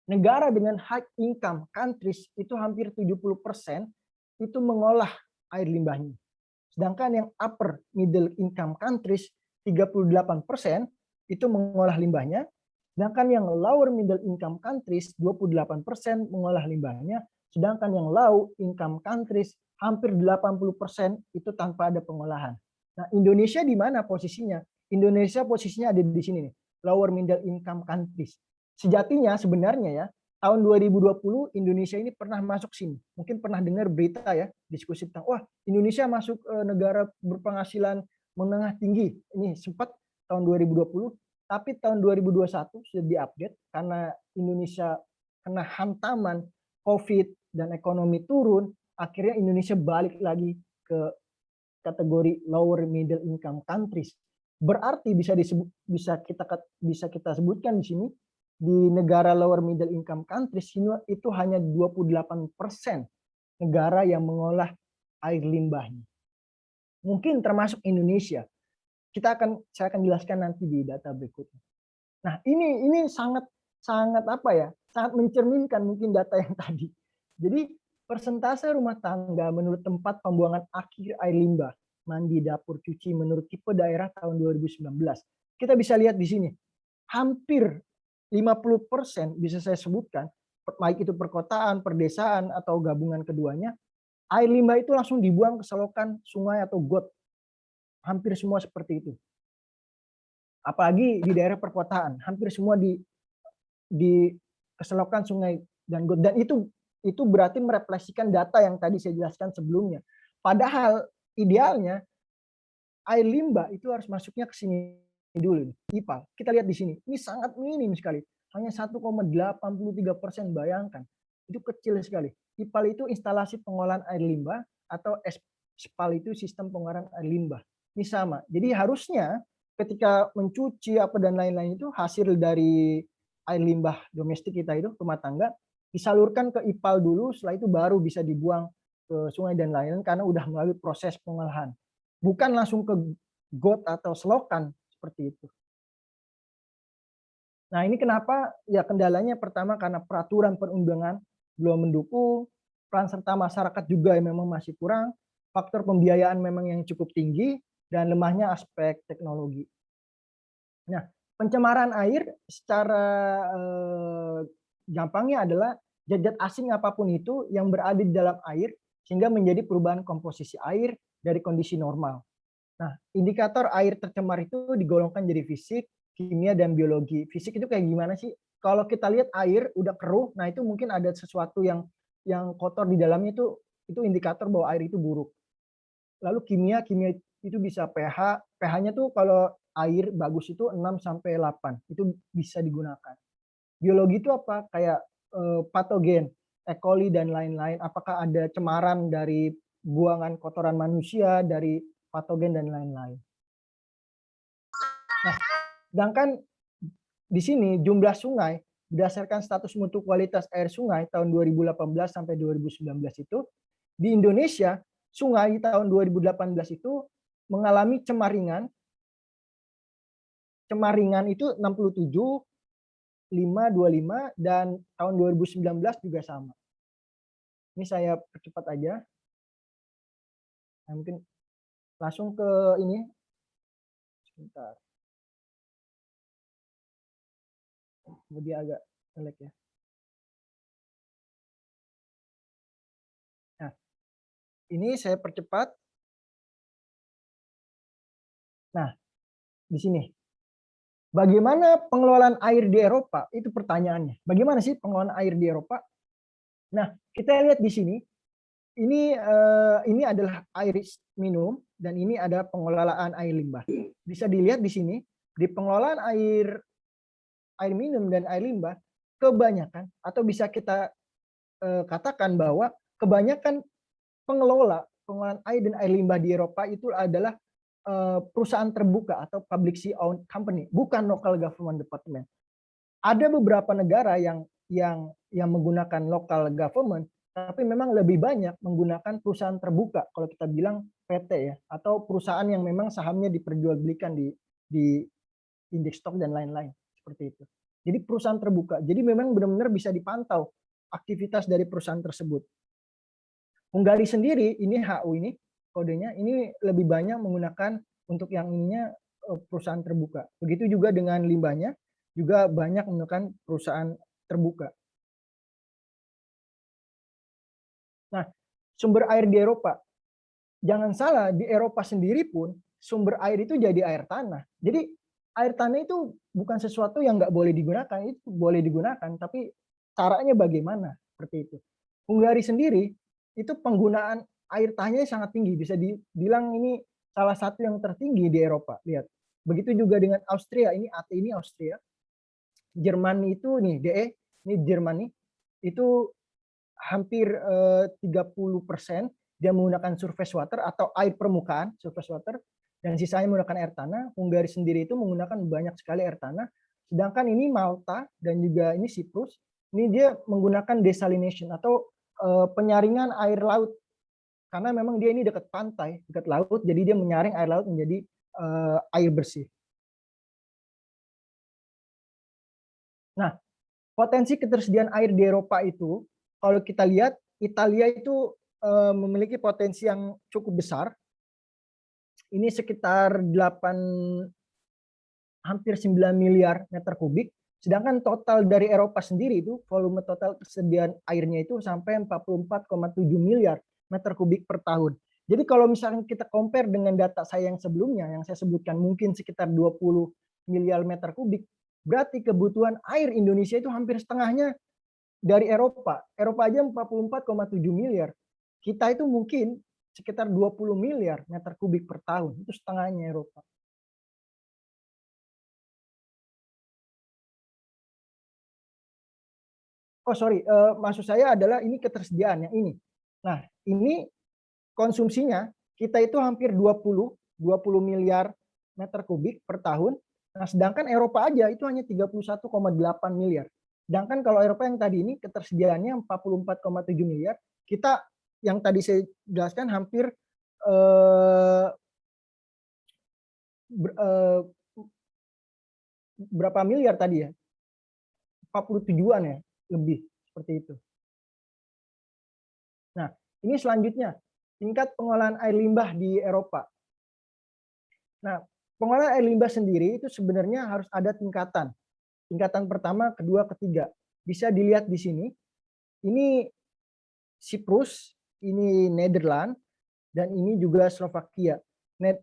[SPEAKER 4] negara dengan high income countries itu hampir 70% itu mengolah air limbahnya. Sedangkan yang upper middle income countries 38% itu mengolah limbahnya. Sedangkan yang lower middle income countries 28% mengolah limbahnya. Sedangkan yang low income countries hampir 80% itu tanpa ada pengolahan. Nah, Indonesia di mana posisinya? Indonesia posisinya ada di sini nih, lower middle income countries. Sejatinya sebenarnya ya, tahun 2020 Indonesia ini pernah masuk sini. Mungkin pernah dengar berita ya, diskusi tentang wah, Indonesia masuk negara berpenghasilan menengah tinggi. Ini sempat tahun 2020, tapi tahun 2021 sudah diupdate karena Indonesia kena hantaman COVID dan ekonomi turun, akhirnya Indonesia balik lagi ke kategori lower middle income countries. Berarti bisa kita sebutkan di sini di negara lower middle income countries itu hanya 28% negara yang mengolah air limbahnya. Mungkin termasuk Indonesia. Saya akan jelaskan nanti di data berikutnya. Nah, ini sangat apa ya? Sangat mencerminkan mungkin data yang tadi. Jadi persentase rumah tangga menurut tempat pembuangan akhir air limbah, mandi, dapur, cuci menurut tipe daerah tahun 2019. Kita bisa lihat di sini. Hampir 50% bisa saya sebutkan, baik itu perkotaan, perdesaan atau gabungan keduanya, air limbah itu langsung dibuang ke selokan, sungai atau got. Hampir semua seperti itu. Apalagi di daerah perkotaan, hampir semua di keselokan, sungai dan got. Dan itu berarti merefleksikan data yang tadi saya jelaskan sebelumnya. Padahal idealnya air limbah itu harus masuknya ke sini dulu. IPAL. Kita lihat di sini. Ini sangat minim sekali. Hanya 1,83%, bayangkan. Itu kecil sekali. IPAL itu instalasi pengolahan air limbah atau SPAL itu sistem pengolahan air limbah. Ini sama. Jadi harusnya ketika mencuci apa dan lain-lain itu hasil dari air limbah domestik kita itu rumah tangga disalurkan ke IPAL dulu, setelah itu baru bisa dibuang ke sungai dan lain-lain karena udah melalui proses pengolahan. Bukan langsung ke got atau selokan seperti itu. Nah, ini kenapa? Ya kendalanya pertama karena peraturan perundangan belum mendukung, peran serta masyarakat juga yang memang masih kurang, faktor pembiayaan memang yang cukup tinggi, dan lemahnya aspek teknologi. Nah, pencemaran air secara gampangnya adalah zat-zat asing apapun itu yang berada di dalam air sehingga menjadi perubahan komposisi air dari kondisi normal. Nah, indikator air tercemar itu digolongkan jadi fisik, kimia, dan biologi. Fisik itu kayak gimana sih? Kalau kita lihat air udah keruh, nah itu mungkin ada sesuatu yang kotor di dalamnya, itu indikator bahwa air itu buruk. Lalu kimia itu bisa pH, pH-nya tuh kalau air bagus itu 6 sampai 8, itu bisa digunakan. Biologi itu apa? Kayak patogen, E. coli dan lain-lain. Apakah ada cemaran dari buangan kotoran manusia, dari patogen dan lain-lain. Nah, sedangkan di sini jumlah sungai berdasarkan status mutu kualitas air sungai tahun 2018 sampai 2019 itu di Indonesia sungai tahun 2018 itu mengalami cemaringan itu 67,525 dan tahun 2019 juga sama. Ini saya percepat aja. Nah, mungkin langsung ke ini. Sebentar. Dia agak jelek ya. Nah, ini saya percepat. Nah, di sini. Bagaimana pengelolaan air di Eropa? Itu pertanyaannya. Bagaimana sih pengelolaan air di Eropa? Nah, kita lihat di sini. ini adalah air minum dan ini adalah pengelolaan air limbah. Bisa dilihat di sini di pengelolaan air minum dan air limbah kebanyakan atau bisa kita katakan bahwa kebanyakan pengelolaan air dan air limbah di Eropa itu adalah perusahaan terbuka atau publicly owned company, bukan local government department. Ada beberapa negara yang menggunakan local government, tapi memang lebih banyak menggunakan perusahaan terbuka. Kalau kita bilang PT ya, atau perusahaan yang memang sahamnya diperjualbelikan di indeks stok dan lain-lain seperti itu. Jadi perusahaan terbuka. Jadi memang benar-benar bisa dipantau aktivitas dari perusahaan tersebut. Hungari sendiri ini HU ini kodenya ini lebih banyak menggunakan untuk yang ininya perusahaan terbuka. Begitu juga dengan limbahnya juga banyak menggunakan perusahaan terbuka. Nah, sumber air di Eropa. Jangan salah, di Eropa sendiri pun sumber air itu jadi air tanah. Jadi air tanah itu bukan sesuatu yang nggak boleh digunakan, itu boleh digunakan, tapi caranya bagaimana seperti itu. Hungari sendiri itu penggunaan air tanahnya sangat tinggi, bisa dibilang ini salah satu yang tertinggi di Eropa. Lihat, begitu juga dengan Austria, ini AT ini Austria. Jerman itu nih DE, ini Jerman itu hampir 30% dia menggunakan surface water atau air permukaan surface water dan sisanya menggunakan air tanah. Hungari sendiri itu menggunakan banyak sekali air tanah. Sedangkan ini Malta dan juga ini Siprus, ini dia menggunakan desalination atau penyaringan air laut karena memang dia ini dekat pantai, dekat laut, jadi dia menyaring air laut menjadi air bersih. Nah, potensi ketersediaan air di Eropa itu, kalau kita lihat, Italia itu memiliki potensi yang cukup besar. Ini sekitar hampir 9 miliar meter kubik. Sedangkan total dari Eropa sendiri itu, volume total ketersediaan airnya itu sampai 44,7 miliar meter kubik per tahun. Jadi kalau misalnya kita compare dengan data saya yang sebelumnya, yang saya sebutkan mungkin sekitar 20 miliar meter kubik, berarti kebutuhan air Indonesia itu hampir setengahnya dari Eropa. Eropa aja 44,7 miliar. Kita itu mungkin sekitar 20 miliar meter kubik per tahun. Itu setengahnya Eropa. Oh sorry, maksud saya adalah ini ketersediaan yang ini. Nah ini konsumsinya kita itu hampir 20 miliar meter kubik per tahun. Nah, sedangkan Eropa aja itu hanya 31,8 miliar. Sedangkan kalau Eropa yang tadi ini ketersediaannya 44,7 miliar, kita yang tadi saya jelaskan hampir berapa miliar tadi ya? 47-an ya, lebih seperti itu. Nah, ini selanjutnya tingkat pengolahan air limbah di Eropa. Nah, pengolahan air limbah sendiri itu sebenarnya harus ada tingkatan. Tingkatan pertama, kedua, ketiga. Bisa dilihat di sini. Ini Siprus, ini Nederland, dan ini juga Slovakia.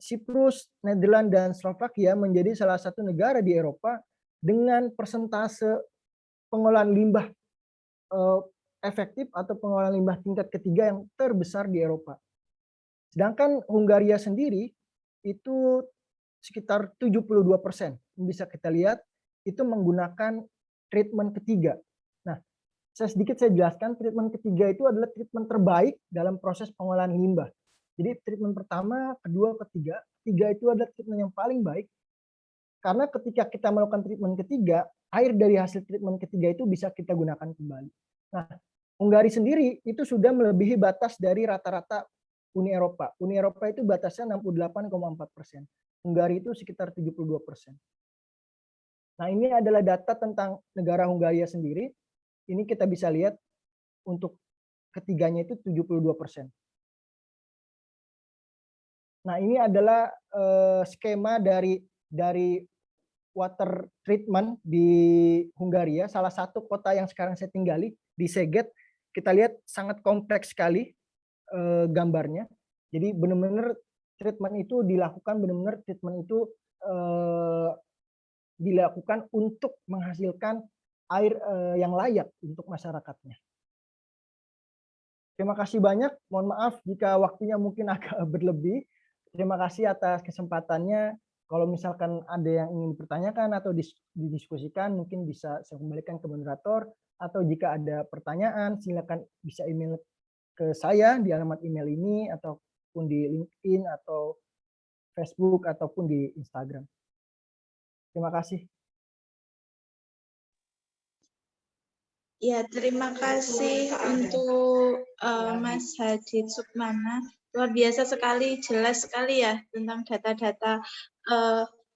[SPEAKER 4] Siprus, Nederland, dan Slovakia menjadi salah satu negara di Eropa dengan persentase pengolahan limbah efektif atau pengolahan limbah tingkat ketiga yang terbesar di Eropa. Sedangkan Hungaria sendiri itu sekitar 72%. Bisa kita lihat itu menggunakan treatment ketiga. Nah, sedikit saya jelaskan, treatment ketiga itu adalah treatment terbaik dalam proses pengolahan limbah. Jadi treatment pertama, kedua, ketiga itu adalah treatment yang paling baik. Karena ketika kita melakukan treatment ketiga, air dari hasil treatment ketiga itu bisa kita gunakan kembali. Nah, Hungari sendiri itu sudah melebihi batas dari rata-rata Uni Eropa. Uni Eropa itu batasnya 68,4%. Hungari itu sekitar 72%. Nah, ini adalah data tentang negara Hungaria sendiri. Ini kita bisa lihat untuk ketiganya itu 72%. Nah, ini adalah skema dari water treatment di Hungaria, salah satu kota yang sekarang saya tinggali di Szeged. Kita lihat sangat kompleks sekali gambarnya. Jadi benar-benar treatment itu dilakukan, dilakukan untuk menghasilkan air yang layak untuk masyarakatnya. Terima kasih banyak. Mohon maaf jika waktunya mungkin agak berlebih. Terima kasih atas kesempatannya. Kalau misalkan ada yang ingin dipertanyakan atau didiskusikan, mungkin bisa saya kembalikan ke moderator. Atau jika ada pertanyaan, silakan bisa email ke saya di alamat email ini, ataupun di LinkedIn, atau Facebook, ataupun di Instagram. Terima kasih.
[SPEAKER 1] Ya, terima kasih untuk Mas Hadid Sukmana. Luar biasa sekali, jelas sekali ya tentang data-data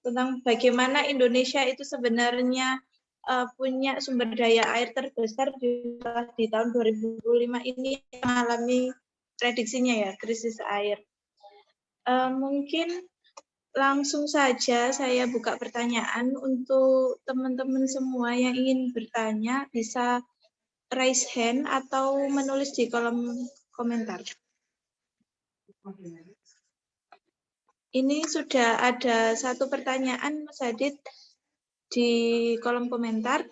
[SPEAKER 1] tentang bagaimana Indonesia itu sebenarnya punya sumber daya air terbesar di tahun 2005 ini mengalami prediksinya ya, krisis air. Mungkin langsung saja saya buka pertanyaan untuk teman-teman semua yang ingin bertanya, bisa raise hand atau menulis di kolom komentar. Ini sudah ada satu pertanyaan, Mas Hadid, di kolom komentar.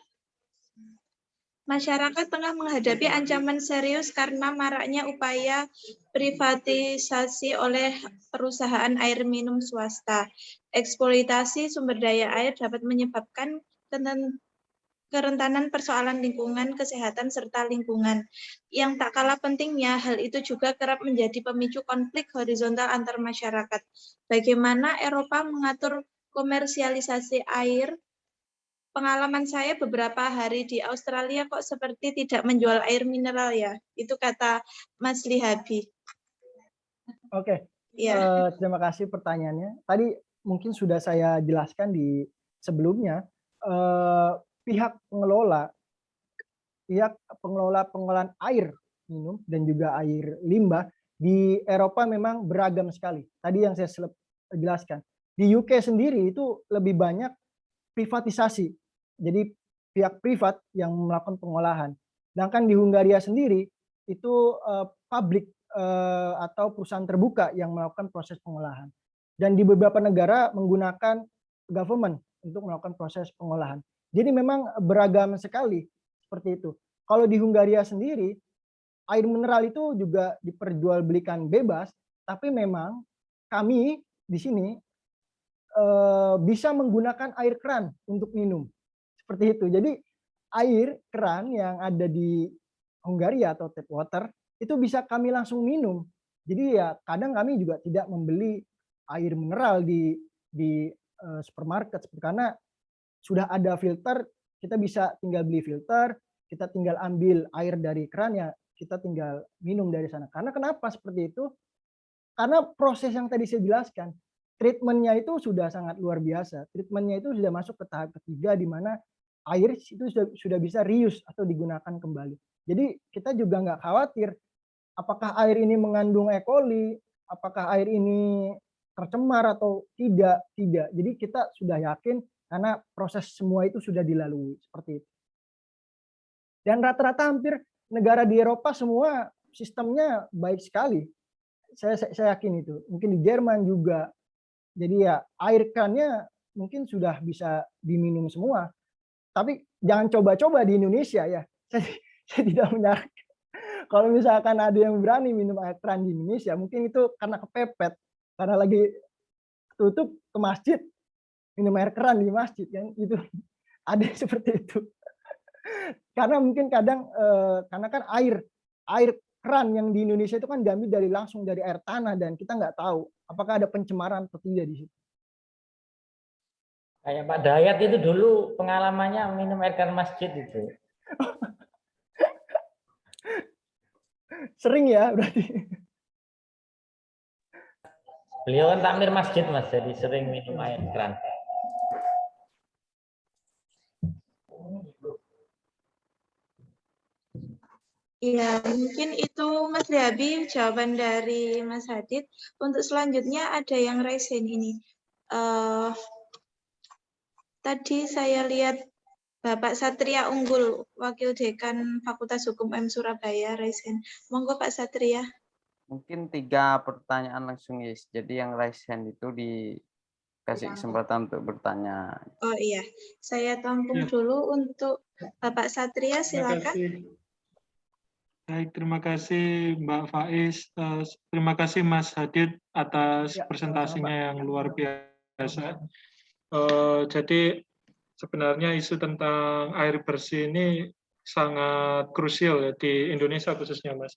[SPEAKER 1] Masyarakat tengah menghadapi ancaman serius karena maraknya upaya privatisasi oleh perusahaan air minum swasta. Eksploitasi sumber daya air dapat menyebabkan kerentanan persoalan lingkungan, kesehatan, serta lingkungan. Yang tak kalah pentingnya, hal itu juga kerap menjadi pemicu konflik horizontal antar masyarakat. Bagaimana Eropa mengatur komersialisasi air? Pengalaman saya beberapa hari di Australia kok seperti tidak menjual air mineral ya. Itu kata Mas Lihabi.
[SPEAKER 4] Oke,
[SPEAKER 1] Ya.
[SPEAKER 4] terima kasih pertanyaannya. Tadi mungkin sudah saya jelaskan di sebelumnya, pihak pengelola pengelolaan air minum dan juga air limbah di Eropa memang beragam sekali. Tadi yang saya jelaskan. Di UK sendiri itu lebih banyak privatisasi. Jadi pihak privat yang melakukan pengolahan. Sedangkan di Hungaria sendiri itu publik atau perusahaan terbuka yang melakukan proses pengolahan. Dan di beberapa negara menggunakan government untuk melakukan proses pengolahan. Jadi memang beragam sekali seperti itu. Kalau di Hungaria sendiri, air mineral itu juga diperjualbelikan bebas, tapi memang kami di sini bisa menggunakan air keran untuk minum. Seperti itu. Jadi air keran yang ada di Hungaria atau tap water itu bisa kami langsung minum. Jadi ya kadang kami juga tidak membeli air mineral di supermarket karena sudah ada filter, kita bisa tinggal beli filter, kita tinggal ambil air dari keran ya, kita tinggal minum dari sana. Karena kenapa seperti itu? Karena proses yang tadi saya jelaskan, treatmentnya itu sudah sangat luar biasa. Treatmentnya itu sudah masuk ke tahap ketiga di mana air itu sudah bisa reuse atau digunakan kembali. Jadi kita juga nggak khawatir apakah air ini mengandung E. coli, apakah air ini tercemar atau tidak. Jadi kita sudah yakin karena proses semua itu sudah dilalui seperti itu. Dan rata-rata hampir negara di Eropa semua sistemnya baik sekali. Saya yakin itu. Mungkin di Jerman juga. Jadi ya air kerannya mungkin sudah bisa diminum semua. Tapi jangan coba-coba di Indonesia ya. Saya tidak menyarankan. Kalau misalkan ada yang berani minum air keran di Indonesia, mungkin itu karena kepepet. Karena lagi tutup ke masjid, minum air keran di masjid kan itu ada seperti itu. Karena mungkin kadang karena kan air keran yang di Indonesia itu kan diambil langsung dari air tanah dan kita nggak tahu apakah ada pencemaran atau tidak di situ.
[SPEAKER 5] Kayak Pak Dayat itu dulu pengalamannya minum air keran masjid itu.
[SPEAKER 4] Sering ya berarti.
[SPEAKER 5] Beliau kan takmir masjid Mas, jadi sering minum air keran.
[SPEAKER 1] Iya, mungkin itu Mas Lihabi jawaban dari Mas Hadid. Untuk selanjutnya ada yang raise hand ini. Tadi saya lihat Bapak Satria Unggul, Wakil Dekan Fakultas Hukum UM Surabaya, raise hand. Monggo Pak Satria.
[SPEAKER 2] Mungkin 3 pertanyaan langsung ya. Jadi yang raise hand itu dikasih kesempatan untuk bertanya.
[SPEAKER 1] Oh iya, saya tampung dulu untuk Bapak Satria, silakan.
[SPEAKER 6] Baik, terima kasih Mbak Faiz. Terima kasih Mas Hadid atas
[SPEAKER 4] Ya,
[SPEAKER 6] presentasinya
[SPEAKER 4] sama-sama,
[SPEAKER 6] yang luar biasa. Jadi sebenarnya isu tentang air bersih ini sangat krusial ya di Indonesia khususnya, Mas.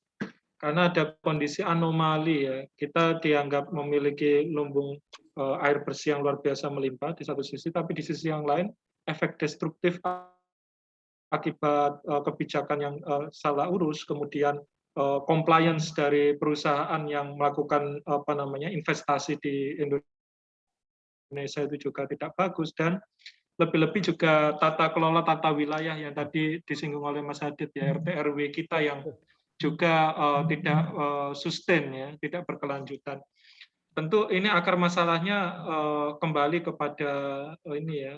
[SPEAKER 6] Karena ada kondisi anomali ya. Kita dianggap memiliki lumbung air bersih yang luar biasa melimpah di satu sisi, tapi di sisi yang lain efek destruktif akibat kebijakan yang salah urus, kemudian compliance dari perusahaan yang melakukan investasi di Indonesia itu juga tidak bagus, dan lebih-lebih juga tata kelola tata wilayah yang tadi disinggung oleh Mas Hadid ya, RT RW kita yang juga tidak sustain ya, tidak berkelanjutan. Tentu ini akar masalahnya kembali kepada ini ya,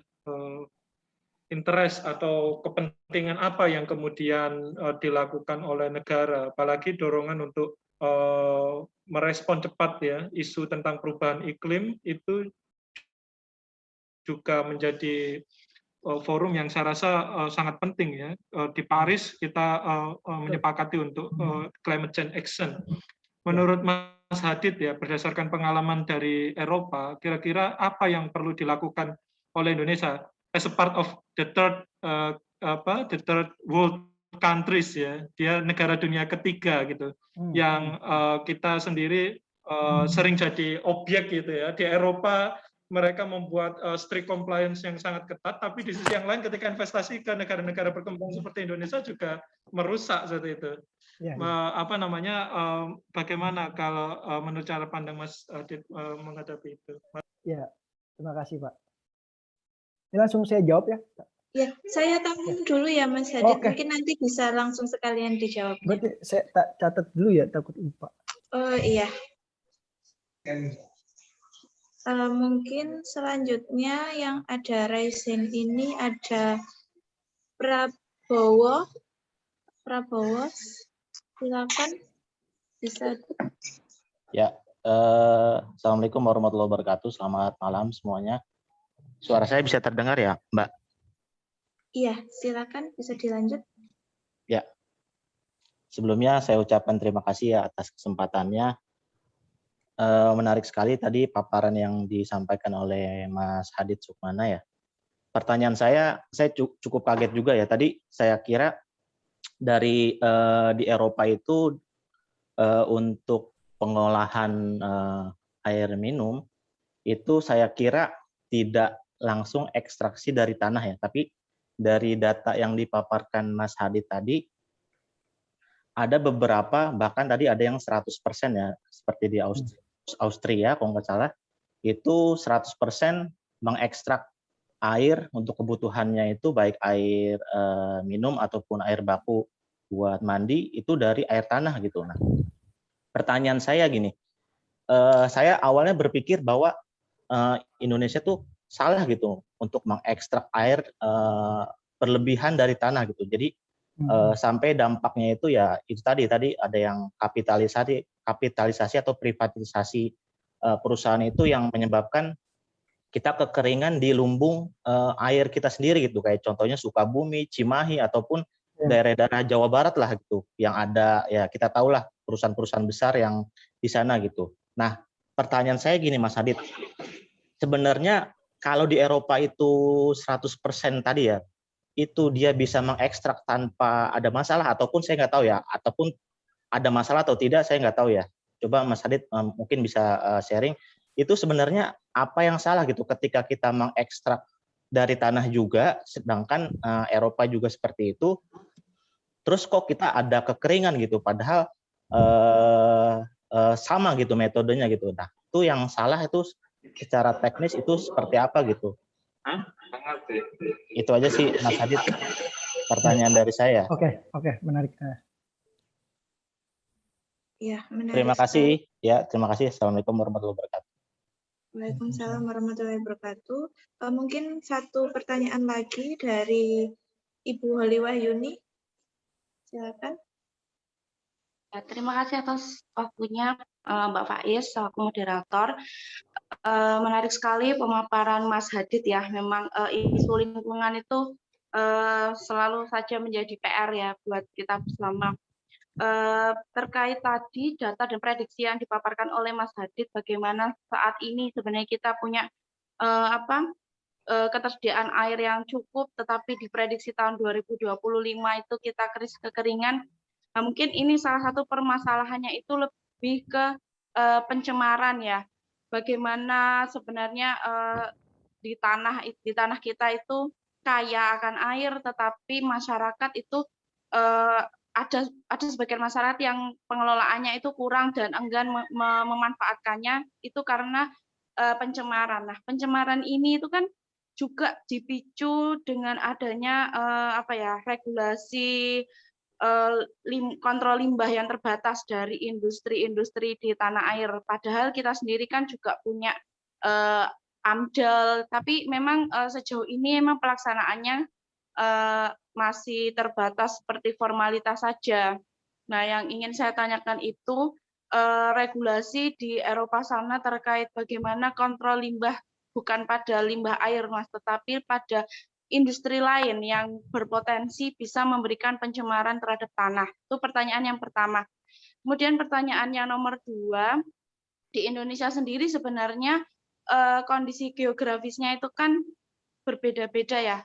[SPEAKER 6] interest atau kepentingan apa yang kemudian dilakukan oleh negara, apalagi dorongan untuk merespon cepat ya isu tentang perubahan iklim itu juga menjadi forum yang saya rasa sangat penting ya. Di Paris kita menyepakati untuk climate change action. Menurut Mas Hadid ya, berdasarkan pengalaman dari Eropa, kira-kira apa yang perlu dilakukan oleh Indonesia as a part of the third world countries ya, dia negara dunia ketiga gitu, yang kita sendiri sering jadi objek gitu ya. Di Eropa mereka membuat strict compliance yang sangat ketat, tapi di sisi yang lain ketika investasi ke negara-negara berkembang seperti Indonesia juga merusak seperti itu.
[SPEAKER 4] Ya,
[SPEAKER 6] Bagaimana kalau menurut cara pandang Mas Hadid menghadapi itu?
[SPEAKER 4] ya, terima kasih Pak. Ini langsung saya jawab ya.
[SPEAKER 1] Ya, saya tanggung dulu ya Mas Hadid.
[SPEAKER 4] Oke.
[SPEAKER 1] Mungkin nanti bisa langsung sekalian dijawabnya.
[SPEAKER 4] Berarti saya catat dulu ya, takut lupa.
[SPEAKER 1] Oh iya. Mungkin selanjutnya yang ada raise hand ini ada Prabowo. Prabowo, silakan bisa.
[SPEAKER 7] Ya, Assalamualaikum warahmatullahi wabarakatuh. Selamat malam semuanya. Suara saya bisa terdengar ya, Mbak?
[SPEAKER 1] Iya, silakan bisa dilanjut.
[SPEAKER 7] Ya. Sebelumnya saya ucapkan terima kasih ya atas kesempatannya. Menarik sekali tadi paparan yang disampaikan oleh Mas Hadid Sukmana ya. Pertanyaan saya cukup kaget juga ya. Tadi saya kira dari di Eropa itu untuk pengolahan air minum itu saya kira tidak langsung ekstraksi dari tanah ya, tapi dari data yang dipaparkan Mas Hadid tadi ada beberapa, bahkan tadi ada yang 100% ya, seperti di Austria kalau nggak salah, itu 100% mengekstrak air untuk kebutuhannya itu baik air minum ataupun air baku buat mandi itu dari air tanah gitu. Nah, pertanyaan saya gini, saya awalnya berpikir bahwa Indonesia tuh salah gitu untuk mengekstrak air berlebihan dari tanah gitu. Jadi sampai dampaknya itu ya itu tadi ada yang kapitalisasi atau privatisasi perusahaan itu yang menyebabkan kita kekeringan di lumbung air kita sendiri gitu, kayak contohnya Sukabumi, Cimahi ataupun daerah-daerah Jawa Barat lah gitu, yang ada ya kita tahulah perusahaan-perusahaan besar yang di sana gitu. Nah, pertanyaan saya gini Mas Hadid, sebenarnya kalau di Eropa itu 100% tadi ya, itu dia bisa mengekstrak tanpa ada masalah ataupun saya nggak tahu ya, ataupun ada masalah atau tidak saya nggak tahu ya. Coba Mas Hadid mungkin bisa sharing, itu sebenarnya apa yang salah gitu ketika kita mengekstrak dari tanah juga, sedangkan Eropa juga seperti itu, terus kok kita ada kekeringan gitu, padahal sama gitu metodenya gitu. Nah, itu yang salah itu secara teknis itu seperti apa gitu. Itu aja sih Mas Hadid pertanyaan dari saya.
[SPEAKER 4] Oke, menarik.
[SPEAKER 1] Ya, menarik.
[SPEAKER 7] Terima kasih. Ya, terima kasih. Assalamualaikum warahmatullahi wabarakatuh.
[SPEAKER 1] Waalaikumsalam warahmatullahi wabarakatuh. Mungkin satu pertanyaan lagi dari Ibu Holi Wahyuni. Silakan.
[SPEAKER 8] Ya, terima kasih atas waktunya Mbak Faiz selaku moderator. Menarik sekali pemaparan Mas Hadid ya. Memang isu lingkungan itu selalu saja menjadi PR ya buat kita bersama. terkait tadi data dan prediksi yang dipaparkan oleh Mas Hadid, bagaimana saat ini sebenarnya kita punya ketersediaan air yang cukup, tetapi diprediksi tahun 2025 itu kita krisis kekeringan. Nah, mungkin ini salah satu permasalahannya itu lebih ke pencemaran ya. Bagaimana sebenarnya di tanah kita itu kaya akan air, tetapi masyarakat itu ada sebagian masyarakat yang pengelolaannya itu kurang dan enggan memanfaatkannya itu karena pencemaran. Nah, pencemaran ini itu kan juga dipicu dengan adanya regulasi kontrol limbah yang terbatas dari industri-industri di tanah air. Padahal kita sendiri kan juga punya AMDAL, tapi memang sejauh ini memang pelaksanaannya masih terbatas seperti formalitas saja. Nah, yang ingin saya tanyakan itu regulasi di Eropa sana terkait bagaimana kontrol limbah, bukan pada limbah air, Mas, tetapi pada industri lain yang berpotensi bisa memberikan pencemaran terhadap tanah. Itu pertanyaan yang pertama. Kemudian pertanyaan yang nomor 2, di Indonesia sendiri sebenarnya kondisi geografisnya itu kan berbeda-beda ya.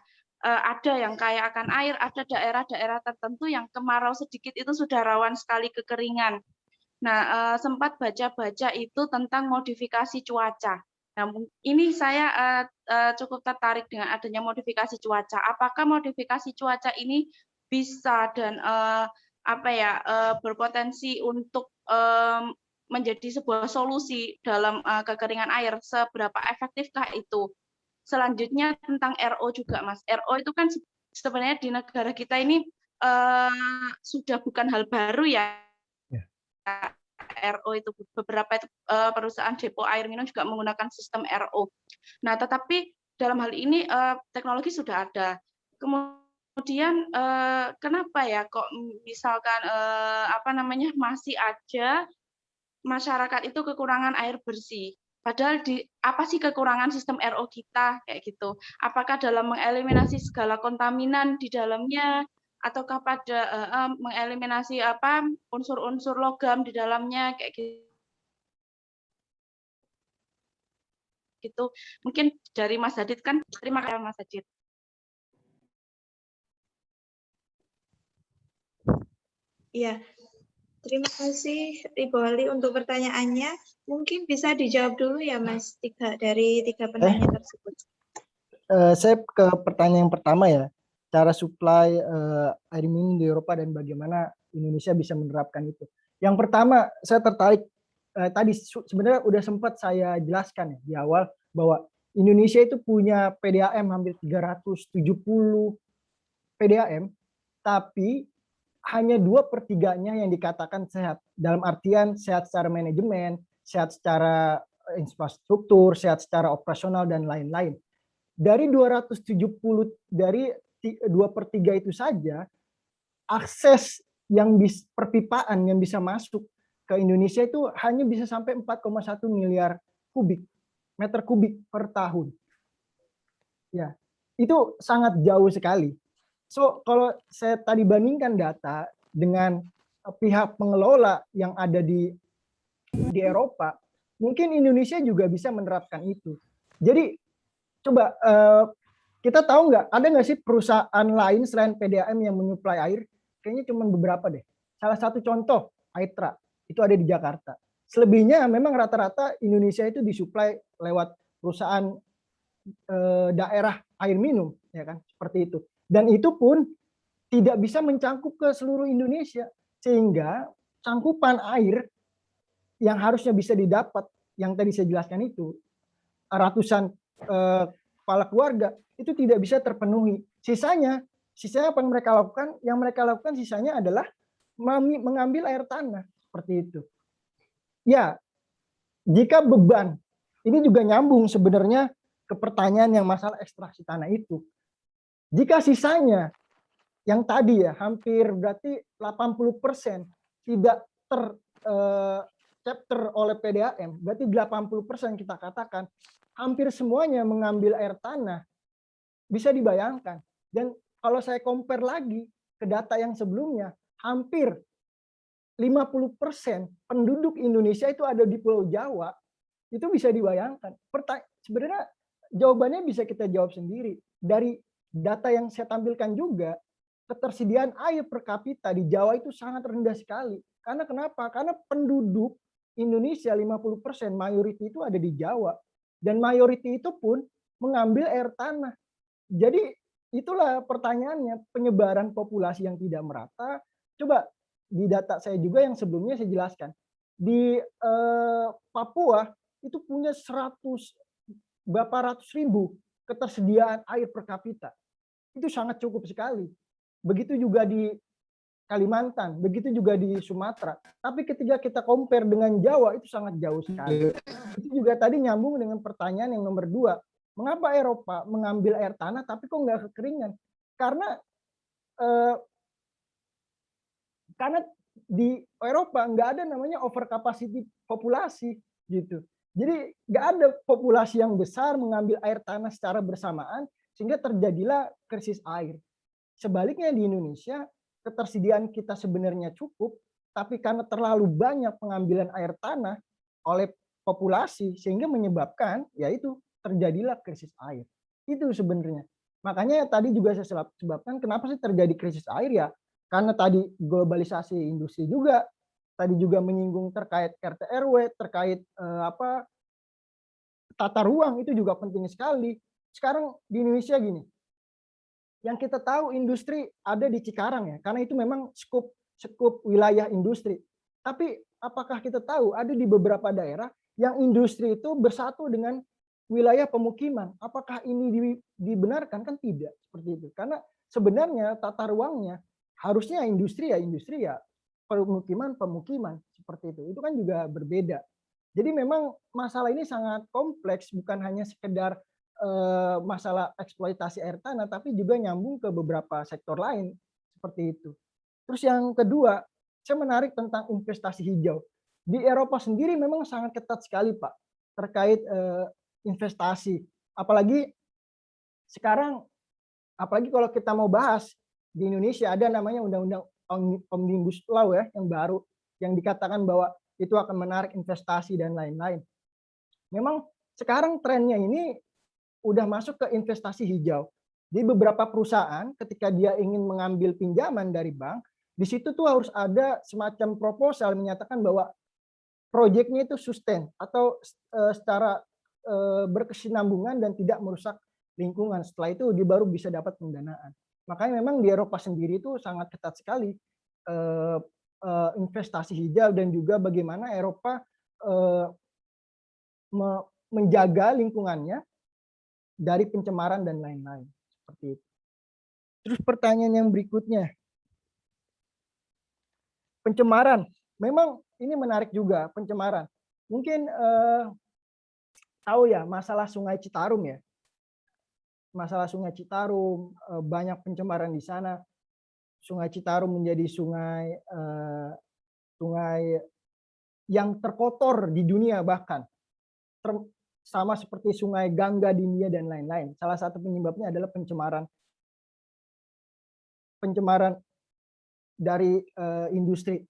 [SPEAKER 8] Ada yang kaya akan air, ada daerah-daerah tertentu yang kemarau sedikit itu sudah rawan sekali kekeringan. Nah, sempat baca-baca itu tentang modifikasi cuaca. Nah, ini saya cukup tertarik dengan adanya modifikasi cuaca. Apakah modifikasi cuaca ini bisa dan berpotensi untuk menjadi sebuah solusi dalam kekeringan air? Seberapa efektifkah itu? Selanjutnya tentang RO juga, Mas. RO itu kan sebenarnya di negara kita ini sudah bukan hal baru ya. RO itu beberapa perusahaan depo air minum juga menggunakan sistem RO. Nah, tetapi dalam hal ini teknologi sudah ada. Kemudian kenapa ya kok misalkan masih aja masyarakat itu kekurangan air bersih? Padahal apa sih kekurangan sistem RO kita kayak gitu? Apakah dalam mengeliminasi segala kontaminan di dalamnya, ataukah pada mengeliminasi unsur-unsur logam di dalamnya kayak gitu? Mungkin dari Mas Hadid kan. Terima kasih Mas Hadid.
[SPEAKER 1] Iya. Terima kasih Ibu Ali untuk pertanyaannya. Mungkin bisa dijawab dulu ya Mas, dari tiga penanya tersebut.
[SPEAKER 4] Saya ke pertanyaan yang pertama ya, cara supply air minum di Eropa dan bagaimana Indonesia bisa menerapkan itu. Yang pertama, saya tertarik tadi sebenarnya udah sempat saya jelaskan ya, di awal bahwa Indonesia itu punya PDAM hampir 370 PDAM, tapi hanya 2/3-nya yang dikatakan sehat. Dalam artian sehat secara manajemen, sehat secara infrastruktur, sehat secara operasional, dan lain-lain. Dari 270, dari 2/3 itu saja, akses yang perpipaan yang bisa masuk ke Indonesia itu hanya bisa sampai 4,1 miliar meter kubik per tahun. Ya, itu sangat jauh sekali. So, kalau saya tadi bandingkan data dengan pihak pengelola yang ada di Eropa, mungkin Indonesia juga bisa menerapkan itu. Jadi, coba kita tahu nggak, ada nggak sih perusahaan lain selain PDAM yang menyuplai air? Kayaknya cuma beberapa deh. Salah satu contoh, Aitra, itu ada di Jakarta. Selebihnya memang rata-rata Indonesia itu disuplai lewat perusahaan daerah air minum, ya kan, seperti itu. Dan itu pun tidak bisa mencangkup ke seluruh Indonesia, sehingga cangkupan air yang harusnya bisa didapat, yang tadi saya jelaskan itu, ratusan kepala keluarga, itu tidak bisa terpenuhi. Sisanya apa yang mereka lakukan? Yang mereka lakukan sisanya adalah mengambil air tanah, seperti itu. Ya, jika beban, ini juga nyambung sebenarnya ke pertanyaan yang masalah ekstraksi tanah itu. Jika sisanya yang tadi ya hampir berarti 80% tidak tercapture oleh PDAM, berarti 80% kita katakan hampir semuanya mengambil air tanah. Bisa dibayangkan. Dan kalau saya compare lagi ke data yang sebelumnya, hampir 50% penduduk Indonesia itu ada di Pulau Jawa, itu bisa dibayangkan. Sebenarnya jawabannya bisa kita jawab sendiri. Dari data yang saya tampilkan juga, ketersediaan air per kapita di Jawa itu sangat rendah sekali. Karena kenapa? Karena penduduk Indonesia 50% mayoriti itu ada di Jawa. Dan mayoriti itu pun mengambil air tanah. Jadi itulah pertanyaannya, penyebaran populasi yang tidak merata. Coba di data saya juga yang sebelumnya saya jelaskan. Di Papua itu punya berapa ratus ribu ketersediaan air per kapita. Itu sangat cukup sekali. Begitu juga di Kalimantan, begitu juga di Sumatera. Tapi ketika kita compare dengan Jawa itu sangat jauh sekali. Itu juga tadi nyambung dengan pertanyaan yang nomor 2. Mengapa Eropa mengambil air tanah tapi kok nggak kekeringan? Karena di Eropa nggak ada namanya overcapacity populasi gitu. Jadi nggak ada populasi yang besar mengambil air tanah secara bersamaan sehingga terjadilah krisis air. Sebaliknya di Indonesia, ketersediaan kita sebenarnya cukup, tapi karena terlalu banyak pengambilan air tanah oleh populasi sehingga menyebabkan yaitu terjadilah krisis air. Itu sebenarnya. Makanya tadi juga saya sebabkan kenapa sih terjadi krisis air ya? Karena tadi globalisasi industri juga, tadi juga menyinggung terkait RT RW, terkait tata ruang itu juga penting sekali. Sekarang di Indonesia gini, yang kita tahu industri ada di Cikarang ya, karena itu memang skup wilayah industri. Tapi apakah kita tahu ada di beberapa daerah yang industri itu bersatu dengan wilayah pemukiman? Apakah ini dibenarkan? Kan tidak seperti itu. Karena sebenarnya tata ruangnya harusnya industri ya, pemukiman seperti itu. Itu kan juga berbeda. Jadi memang masalah ini sangat kompleks, bukan hanya sekedar masalah eksploitasi air tanah, tapi juga nyambung ke beberapa sektor lain seperti itu. Terus yang kedua, saya menarik tentang investasi hijau. Di Eropa sendiri memang sangat ketat sekali Pak terkait investasi. Apalagi sekarang, apalagi kalau kita mau bahas di Indonesia ada namanya Undang-Undang Omnibus Law ya yang baru yang dikatakan bahwa itu akan menarik investasi dan lain-lain. Memang sekarang trennya ini udah masuk ke investasi hijau. Di beberapa perusahaan ketika dia ingin mengambil pinjaman dari bank, di situ tuh harus ada semacam proposal menyatakan bahwa proyeknya itu sustain atau secara berkesinambungan dan tidak merusak lingkungan. Setelah itu dia baru bisa dapat pendanaan. Makanya memang di Eropa sendiri itu sangat ketat sekali investasi hijau dan juga bagaimana Eropa menjaga lingkungannya dari pencemaran dan lain-lain seperti itu. Terus pertanyaan yang berikutnya, pencemaran. Memang ini menarik juga pencemaran. Mungkin tahu ya masalah Sungai Citarum ya. Masalah Sungai Citarum, banyak pencemaran di sana. Sungai Citarum menjadi sungai yang terkotor di dunia bahkan. Sama seperti Sungai Gangga di India dan lain-lain. Salah satu penyebabnya adalah pencemaran dari industri.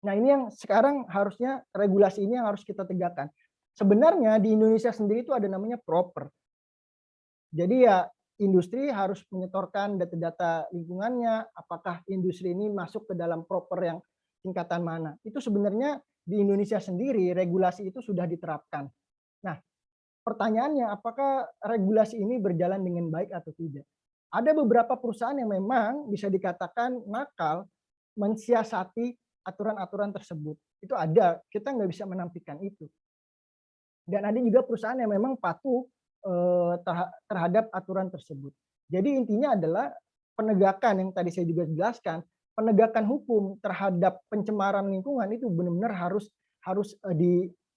[SPEAKER 4] Nah ini yang sekarang harusnya regulasi ini yang harus kita tegakkan. Sebenarnya di Indonesia sendiri itu ada namanya proper. Jadi ya industri harus menyetorkan data-data lingkungannya, apakah industri ini masuk ke dalam proper yang tingkatan mana. Itu sebenarnya di Indonesia sendiri regulasi itu sudah diterapkan. Nah, pertanyaannya apakah regulasi ini berjalan dengan baik atau tidak? Ada beberapa perusahaan yang memang bisa dikatakan nakal mensiasati aturan-aturan tersebut. Itu ada, kita nggak bisa menampilkan itu. Dan ada juga perusahaan yang memang patuh terhadap aturan tersebut. Jadi intinya adalah penegakan yang tadi saya juga jelaskan, penegakan hukum terhadap pencemaran lingkungan itu benar-benar harus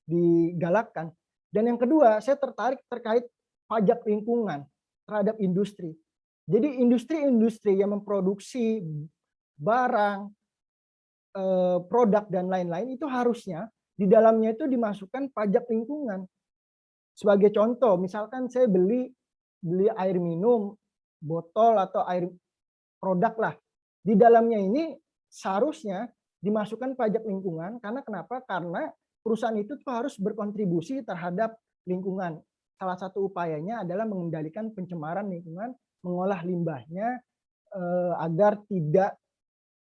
[SPEAKER 4] digalakkan. Dan yang kedua, saya tertarik terkait pajak lingkungan terhadap industri. Jadi industri-industri yang memproduksi barang, produk dan lain-lain itu harusnya di dalamnya itu dimasukkan pajak lingkungan. Sebagai contoh, misalkan saya beli air minum, botol atau air produk lah. Di dalamnya ini seharusnya dimasukkan pajak lingkungan. Karena kenapa? Karena perusahaan itu tuh harus berkontribusi terhadap lingkungan. Salah satu upayanya adalah mengendalikan pencemaran lingkungan, mengolah limbahnya agar tidak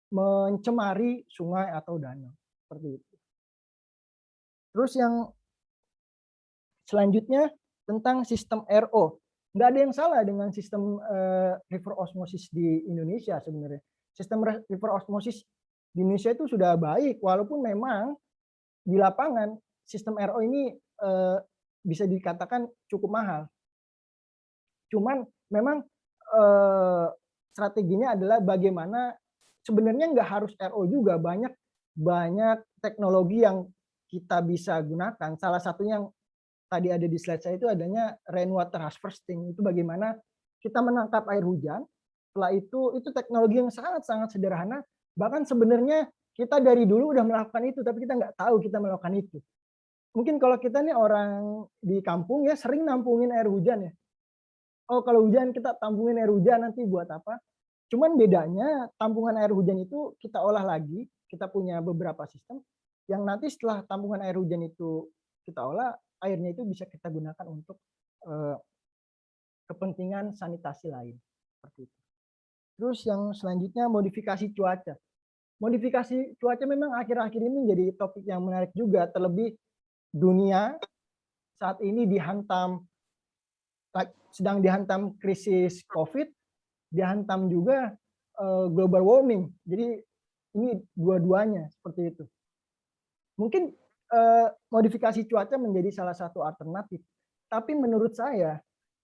[SPEAKER 4] mencemari sungai atau danau. Seperti itu. Terus yang selanjutnya tentang sistem RO. Nggak ada yang salah dengan sistem river osmosis di Indonesia sebenarnya. Sistem river osmosis di Indonesia itu sudah baik, walaupun memang di lapangan sistem RO ini bisa dikatakan cukup mahal. Cuman memang strateginya adalah bagaimana sebenarnya nggak harus RO juga, banyak teknologi yang kita bisa gunakan. Salah satunya yang tadi ada di slide saya itu adanya rainwater harvesting. Itu bagaimana kita menangkap air hujan. Setelah itu teknologi yang sangat-sangat sederhana. Bahkan sebenarnya kita dari dulu udah melakukan itu, tapi kita nggak tahu kita melakukan itu. Mungkin kalau kita nih orang di kampung ya sering nampungin air hujan ya. Oh kalau hujan kita tampungin air hujan nanti buat apa? Cuman bedanya tampungan air hujan itu kita olah lagi. Kita punya beberapa sistem yang nanti setelah tampungan air hujan itu kita olah, airnya itu bisa kita gunakan untuk kepentingan sanitasi lain. Seperti itu. Terus yang selanjutnya modifikasi cuaca. Modifikasi cuaca memang akhir-akhir ini menjadi topik yang menarik juga, terlebih dunia saat ini sedang dihantam krisis COVID, dihantam juga global warming. Jadi ini dua-duanya seperti itu. Mungkin modifikasi cuaca menjadi salah satu alternatif. Tapi menurut saya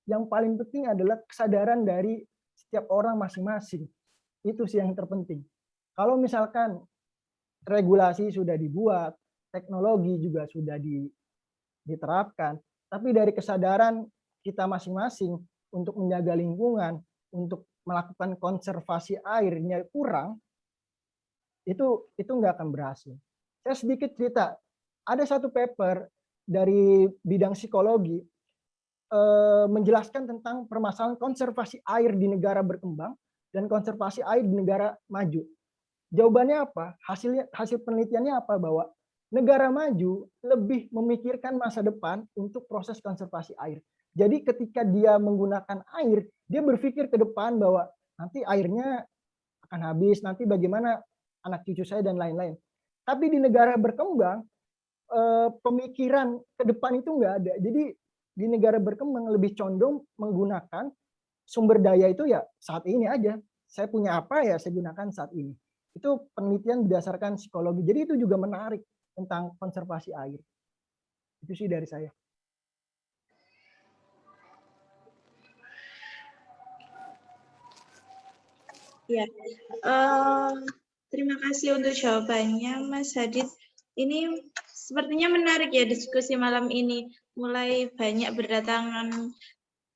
[SPEAKER 4] yang paling penting adalah kesadaran dari setiap orang masing-masing. Itu sih yang terpenting. Kalau misalkan regulasi sudah dibuat, teknologi juga sudah diterapkan, tapi dari kesadaran kita masing-masing untuk menjaga lingkungan, untuk melakukan konservasi airnya kurang, itu nggak akan berhasil. Saya sedikit cerita, ada satu paper dari bidang psikologi menjelaskan tentang permasalahan konservasi air di negara berkembang dan konservasi air di negara maju. Jawabannya apa? Hasil penelitiannya apa? Bahwa negara maju lebih memikirkan masa depan untuk proses konservasi air. Jadi ketika dia menggunakan air, dia berpikir ke depan bahwa nanti airnya akan habis, nanti bagaimana anak cucu saya dan lain-lain. Tapi di negara berkembang, pemikiran ke depan itu nggak ada. Jadi di negara berkembang lebih condong menggunakan sumber daya itu ya saat ini aja. Saya punya apa ya saya gunakan saat ini. Itu penelitian berdasarkan psikologi. Jadi itu juga menarik tentang konservasi air. Itu sih dari saya.
[SPEAKER 1] Ya, terima kasih untuk jawabannya, Mas Hadid. Ini sepertinya menarik ya diskusi malam ini. Mulai banyak berdatangan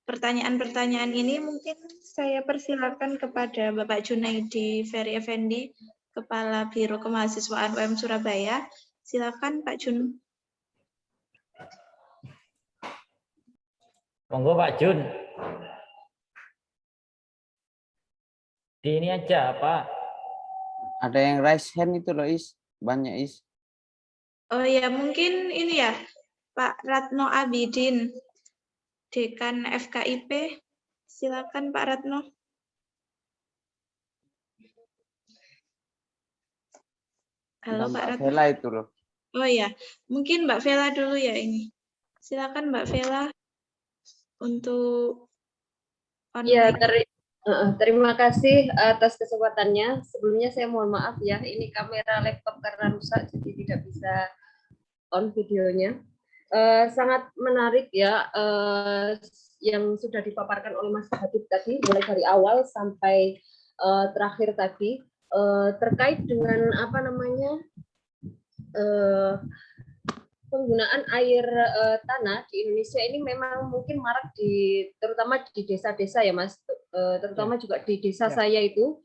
[SPEAKER 1] pertanyaan-pertanyaan ini. Mungkin saya persilakan kepada Bapak Junaidi Ferry Effendi, Kepala Biro Kemahasiswaan UM Surabaya. Silakan Pak Jun.
[SPEAKER 5] Monggo Pak Jun. Di ini aja Pak.
[SPEAKER 2] Ada yang raise hand itu loh Is, banyak Is.
[SPEAKER 1] Oh ya mungkin ini ya Pak Ratno Abidin, Dekan FKIP. Silakan Pak Ratno. Halo Pak Ratno.
[SPEAKER 2] Vela itu loh.
[SPEAKER 1] Oh ya, mungkin Mbak Vela dulu ya ini. Silakan Mbak Vela untuk
[SPEAKER 9] ya, terima kasih atas kesempatannya. Sebelumnya saya mohon maaf ya, ini kamera laptop karena rusak jadi tidak bisa on videonya. Sangat menarik ya yang sudah dipaparkan oleh Mas Hadid tadi, mulai dari awal sampai terakhir tadi terkait dengan apa namanya penggunaan air tanah di Indonesia ini memang mungkin marak terutama di desa-desa ya Mas, terutama juga di desa saya itu.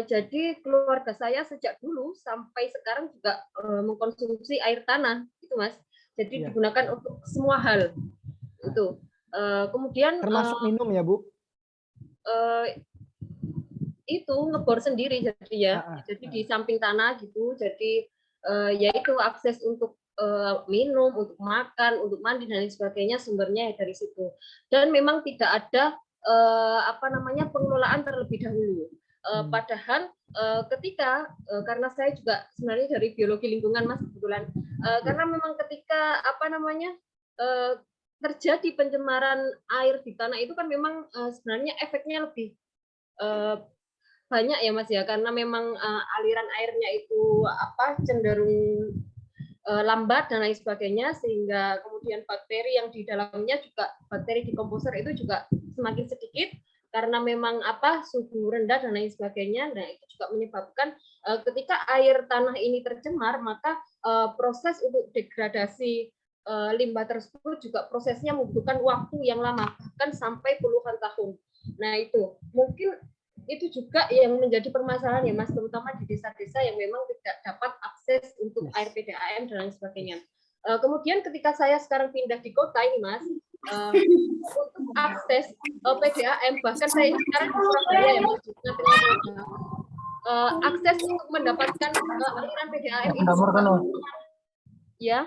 [SPEAKER 9] Jadi keluarga saya sejak dulu sampai sekarang juga mengkonsumsi air tanah itu Mas. Jadi digunakan untuk semua hal itu. Kemudian
[SPEAKER 4] termasuk minum ya Bu?
[SPEAKER 9] itu ngebor sendiri jadi ya. Jadi di samping tanah gitu. Jadi yaitu akses untuk minum, untuk makan, untuk mandi dan lain sebagainya sumbernya dari situ. Dan memang tidak ada pengelolaan terlebih dahulu. Padahal ketika karena saya juga sebenarnya dari biologi lingkungan Mas kebetulan, karena memang ketika terjadi pencemaran air di tanah itu kan memang sebenarnya efeknya lebih banyak ya Mas ya, karena memang aliran airnya itu cenderung lambat dan lain sebagainya, sehingga kemudian bakteri yang di dalamnya juga bakteri dekomposer itu juga semakin sedikit karena memang suhu rendah dan lain sebagainya. Nah itu juga menyebabkan ketika air tanah ini tercemar, maka proses untuk degradasi limbah tersebut juga prosesnya membutuhkan waktu yang lama, bahkan sampai puluhan tahun. Nah itu mungkin itu juga yang menjadi permasalahan ya Mas, terutama di desa-desa yang memang tidak dapat akses untuk air PDAM dan lain sebagainya. Kemudian ketika saya sekarang pindah di kota ini Mas, untuk akses PDAM, bahkan saya ini sekarang di Surabaya ya Mas, akses untuk mendapatkan aliran PDAM itu ya,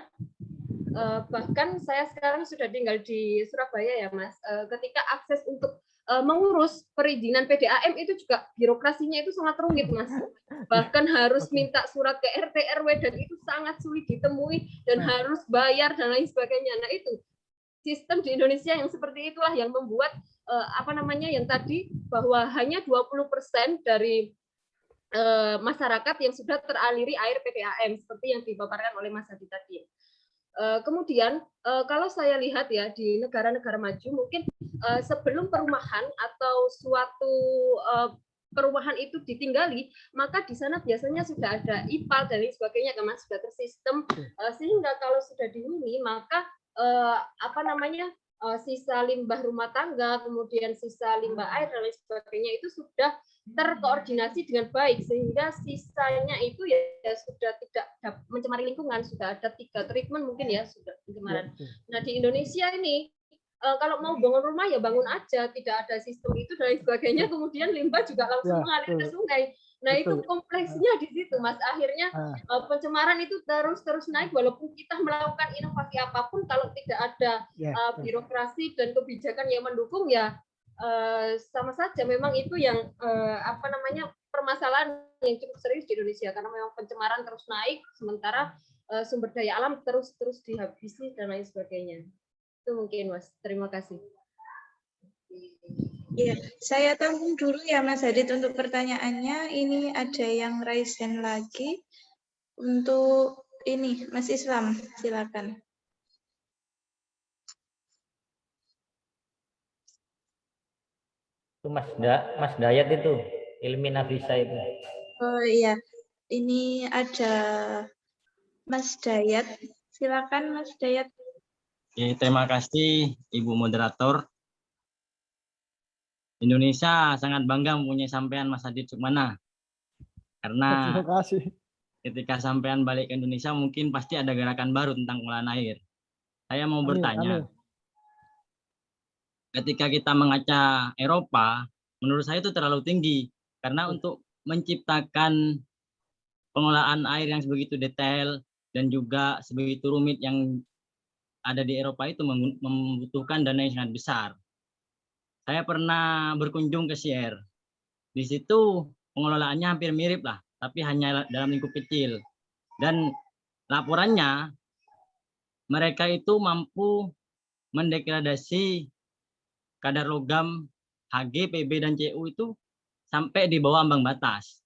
[SPEAKER 9] bahkan saya sekarang sudah tinggal di Surabaya ya Mas, ketika akses untuk mengurus perizinan PDAM itu juga birokrasinya itu sangat rumit Mas, bahkan harus minta surat ke RT RW dan itu sangat sulit ditemui dan harus bayar dan lain sebagainya. Nah itu sistem di Indonesia yang seperti itulah yang membuat yang tadi bahwa hanya 20% dari masyarakat yang sudah teraliri air PDAM seperti yang dipaparkan oleh Mas Hadi tadi. Kemudian kalau saya lihat ya di negara-negara maju mungkin sebelum perumahan atau suatu perumahan itu ditinggali, maka di sana biasanya sudah ada IPAL dan lain sebagainya, kan Mas, sudah tersistem, sehingga kalau sudah dihuni maka sisa limbah rumah tangga, kemudian sisa limbah air dan lain sebagainya itu sudah terkoordinasi dengan baik, sehingga sisanya itu ya sudah tidak mencemari lingkungan, sudah ada 3 treatment mungkin ya sudah pencemaran. Nah di Indonesia ini kalau mau bangun rumah ya bangun aja, tidak ada sistem itu dan lain sebagainya, kemudian limbah juga langsung mengalir ke sungai. Nah itu kompleksnya di situ Mas, akhirnya pencemaran itu terus naik walaupun kita melakukan inovasi apapun, kalau tidak ada birokrasi dan kebijakan yang mendukung ya sama saja. Memang itu yang permasalahan yang cukup serius di Indonesia, karena memang pencemaran terus naik sementara sumber daya alam terus dihabisi dan lain sebagainya. Itu mungkin Mas, terima kasih.
[SPEAKER 1] Ya, saya tampung dulu ya Mas Hadid untuk pertanyaannya. Ini ada yang raise hand lagi. Untuk ini Mas Islam, silakan.
[SPEAKER 5] Itu Mas Dayat itu, Ilmi Nafisa itu.
[SPEAKER 1] Oh iya, ini ada Mas Dayat. Silakan Mas Dayat.
[SPEAKER 10] Oke, terima kasih Ibu Moderator. Indonesia sangat bangga mempunyai sampean Mas Hadid Sukmana. Karena
[SPEAKER 4] terima kasih.
[SPEAKER 10] Ketika sampean balik ke Indonesia mungkin pasti ada gerakan baru tentang pengolahan air. Saya mau bertanya. Ketika kita mengaca Eropa, menurut saya itu terlalu tinggi. Karena untuk menciptakan pengolahan air yang sebegitu detail dan juga sebegitu rumit yang ada di Eropa itu membutuhkan dana yang sangat besar. Saya pernah berkunjung ke Sierre. Di situ pengelolaannya hampir mirip lah, tapi hanya dalam lingkup kecil. Dan laporannya, mereka itu mampu mendegradasi kadar logam Hg, Pb, dan Cu itu sampai di bawah ambang batas.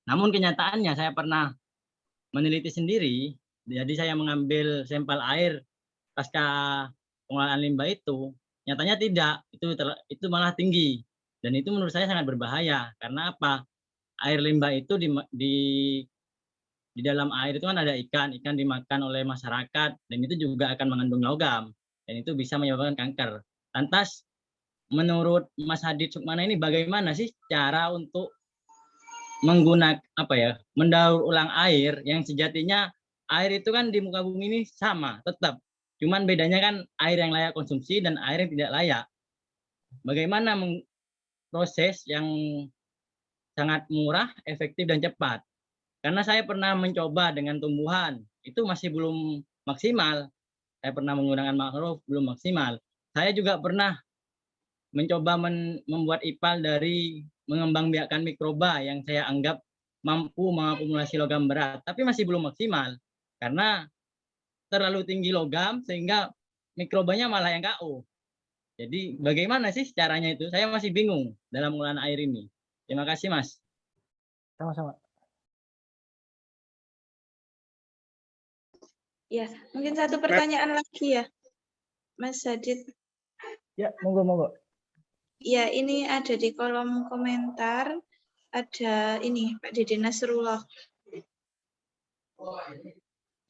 [SPEAKER 10] Namun kenyataannya saya pernah meneliti sendiri, jadi saya mengambil sampel air pasca pengolahan limbah itu, nyatanya tidak, itu malah tinggi, dan itu menurut saya sangat berbahaya. Karena apa? Air limbah itu di dalam air itu kan ada ikan dimakan oleh masyarakat, dan itu juga akan mengandung logam, dan itu bisa menyebabkan kanker. Lantas menurut Mas Hadid Sukmana ini bagaimana sih cara untuk menggunakan mendaur ulang air yang sejatinya air itu kan di muka bumi ini sama tetap, cuman bedanya kan air yang layak konsumsi dan air yang tidak layak. Bagaimana proses yang sangat murah, efektif dan cepat. Karena saya pernah mencoba dengan tumbuhan, itu masih belum maksimal. Saya pernah menggunakan mangrove belum maksimal. Saya juga pernah mencoba membuat ipal dari mengembangbiakkan mikroba yang saya anggap mampu mengakumulasi logam berat, tapi masih belum maksimal karena terlalu tinggi logam sehingga mikrobanya malah yang KO. Jadi bagaimana sih caranya itu? Saya masih bingung dalam pengolahan air ini. Terima kasih, Mas.
[SPEAKER 4] Sama-sama.
[SPEAKER 1] Ya, mungkin satu pertanyaan lagi ya, Mas Hadid.
[SPEAKER 4] Ya, monggo.
[SPEAKER 1] Ya, ini ada di kolom komentar, ada ini Pak Dede Nasrullah.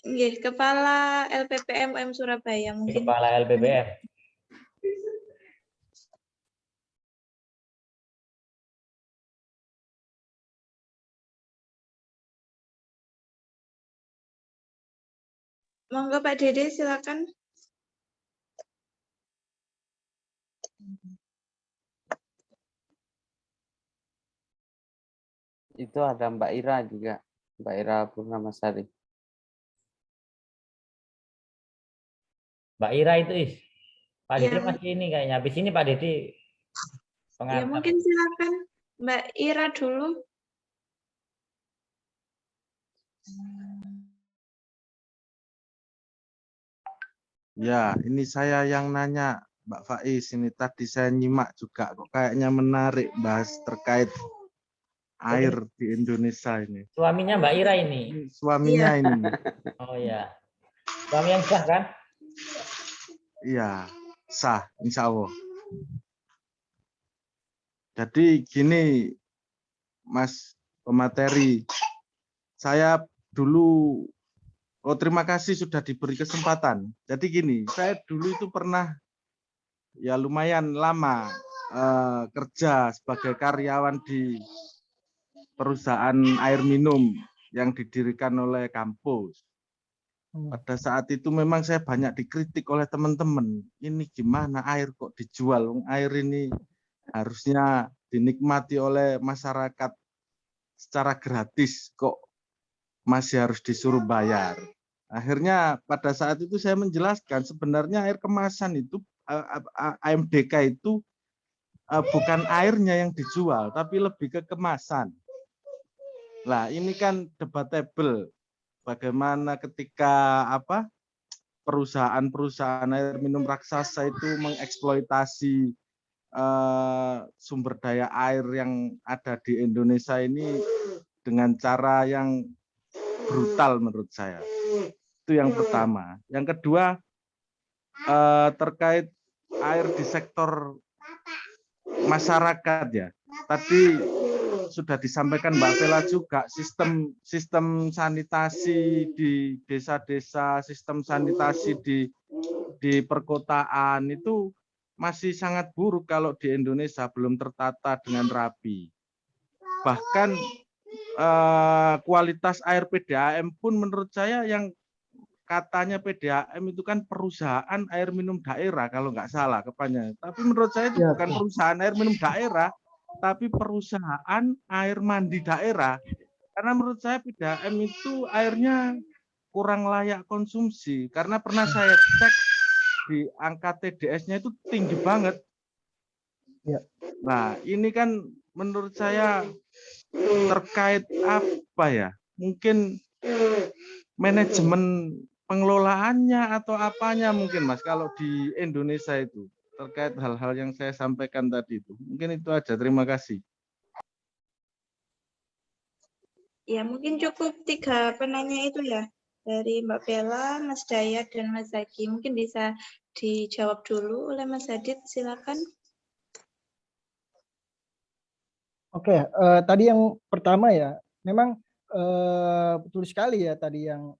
[SPEAKER 1] Nggih, Kepala LPPM UM Surabaya mungkin.
[SPEAKER 5] Kepala LPPM.
[SPEAKER 1] Monggo Pak Dede, silakan.
[SPEAKER 2] Itu ada Mbak Ira juga, Mbak Ira Purnamasari.
[SPEAKER 5] Mbak Ira itu Pak
[SPEAKER 1] Ya,
[SPEAKER 5] Dede masih ini kayaknya. Habis ini Pak Dede
[SPEAKER 1] ya
[SPEAKER 5] pengantar.
[SPEAKER 1] mungkin silakan Mbak Ira dulu.
[SPEAKER 11] Ya, ini saya yang nanya, Mbak Faiz. Ini tadi saya nyimak juga, kok kayaknya menarik bahas terkait air di Indonesia ini.
[SPEAKER 5] Suaminya Mbak Ira ini.
[SPEAKER 11] Suaminya ini.
[SPEAKER 5] Oh ya. Suami yang sah kan?
[SPEAKER 11] Iya, sah, insya Allah. Jadi gini, Mas pemateri, saya dulu, terima kasih sudah diberi kesempatan. Jadi gini, saya dulu itu pernah, ya lumayan lama kerja sebagai karyawan di perusahaan air minum yang didirikan oleh kampus. Pada saat itu memang saya banyak dikritik oleh teman-teman. Ini gimana air kok dijual? Air ini harusnya dinikmati oleh masyarakat secara gratis, kok masih harus disuruh bayar. Akhirnya pada saat itu saya menjelaskan sebenarnya air kemasan itu, AMDK itu bukan airnya yang dijual, tapi lebih ke kemasan. Nah, ini kan debatable. Bagaimana ketika perusahaan-perusahaan air minum raksasa itu mengeksploitasi sumber daya air yang ada di Indonesia ini dengan cara yang brutal menurut saya. Itu yang pertama. Yang kedua, terkait air di sektor masyarakat ya. Tadi sudah disampaikan Mbak Vela juga, sistem sanitasi di desa-desa, sistem sanitasi di perkotaan itu masih sangat buruk kalau di Indonesia, belum tertata dengan rapi. Bahkan kualitas air PDAM pun menurut saya, yang katanya PDAM itu kan perusahaan air minum daerah kalau nggak salah kepanjangannya. Tapi menurut saya itu bukan perusahaan air minum daerah, tapi perusahaan air mandi daerah. Karena menurut saya PDAM itu airnya kurang layak konsumsi. Karena pernah saya cek di angka TDS-nya itu tinggi banget. Nah, ini kan menurut saya terkait apa ya? Mungkin manajemen pengelolaannya atau apanya mungkin Mas kalau di Indonesia itu terkait hal-hal yang saya sampaikan tadi itu. Mungkin itu aja. Terima kasih.
[SPEAKER 1] Ya, mungkin cukup 3 penanya itu ya. Dari Mbak Bella, Mas Dayat, dan Mas Zaki. Mungkin bisa dijawab dulu oleh Mas Hadid, silakan.
[SPEAKER 4] Oke, tadi yang pertama ya, memang betul sekali ya tadi yang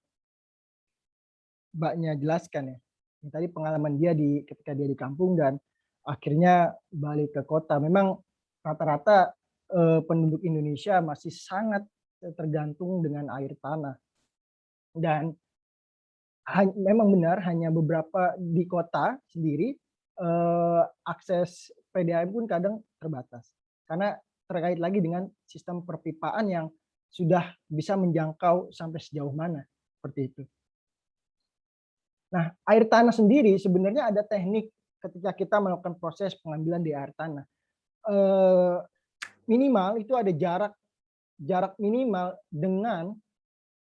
[SPEAKER 4] Mbaknya jelaskan ya. Yang tadi pengalaman dia ketika dia di kampung dan akhirnya balik ke kota. Memang rata-rata penduduk Indonesia masih sangat tergantung dengan air tanah. Dan memang benar hanya beberapa di kota sendiri akses PDAM pun kadang terbatas. Karena terkait lagi dengan sistem perpipaan yang sudah bisa menjangkau sampai sejauh mana, seperti itu. Nah, air tanah sendiri sebenarnya ada teknik ketika kita melakukan proses pengambilan di air tanah. Minimal itu ada jarak minimal dengan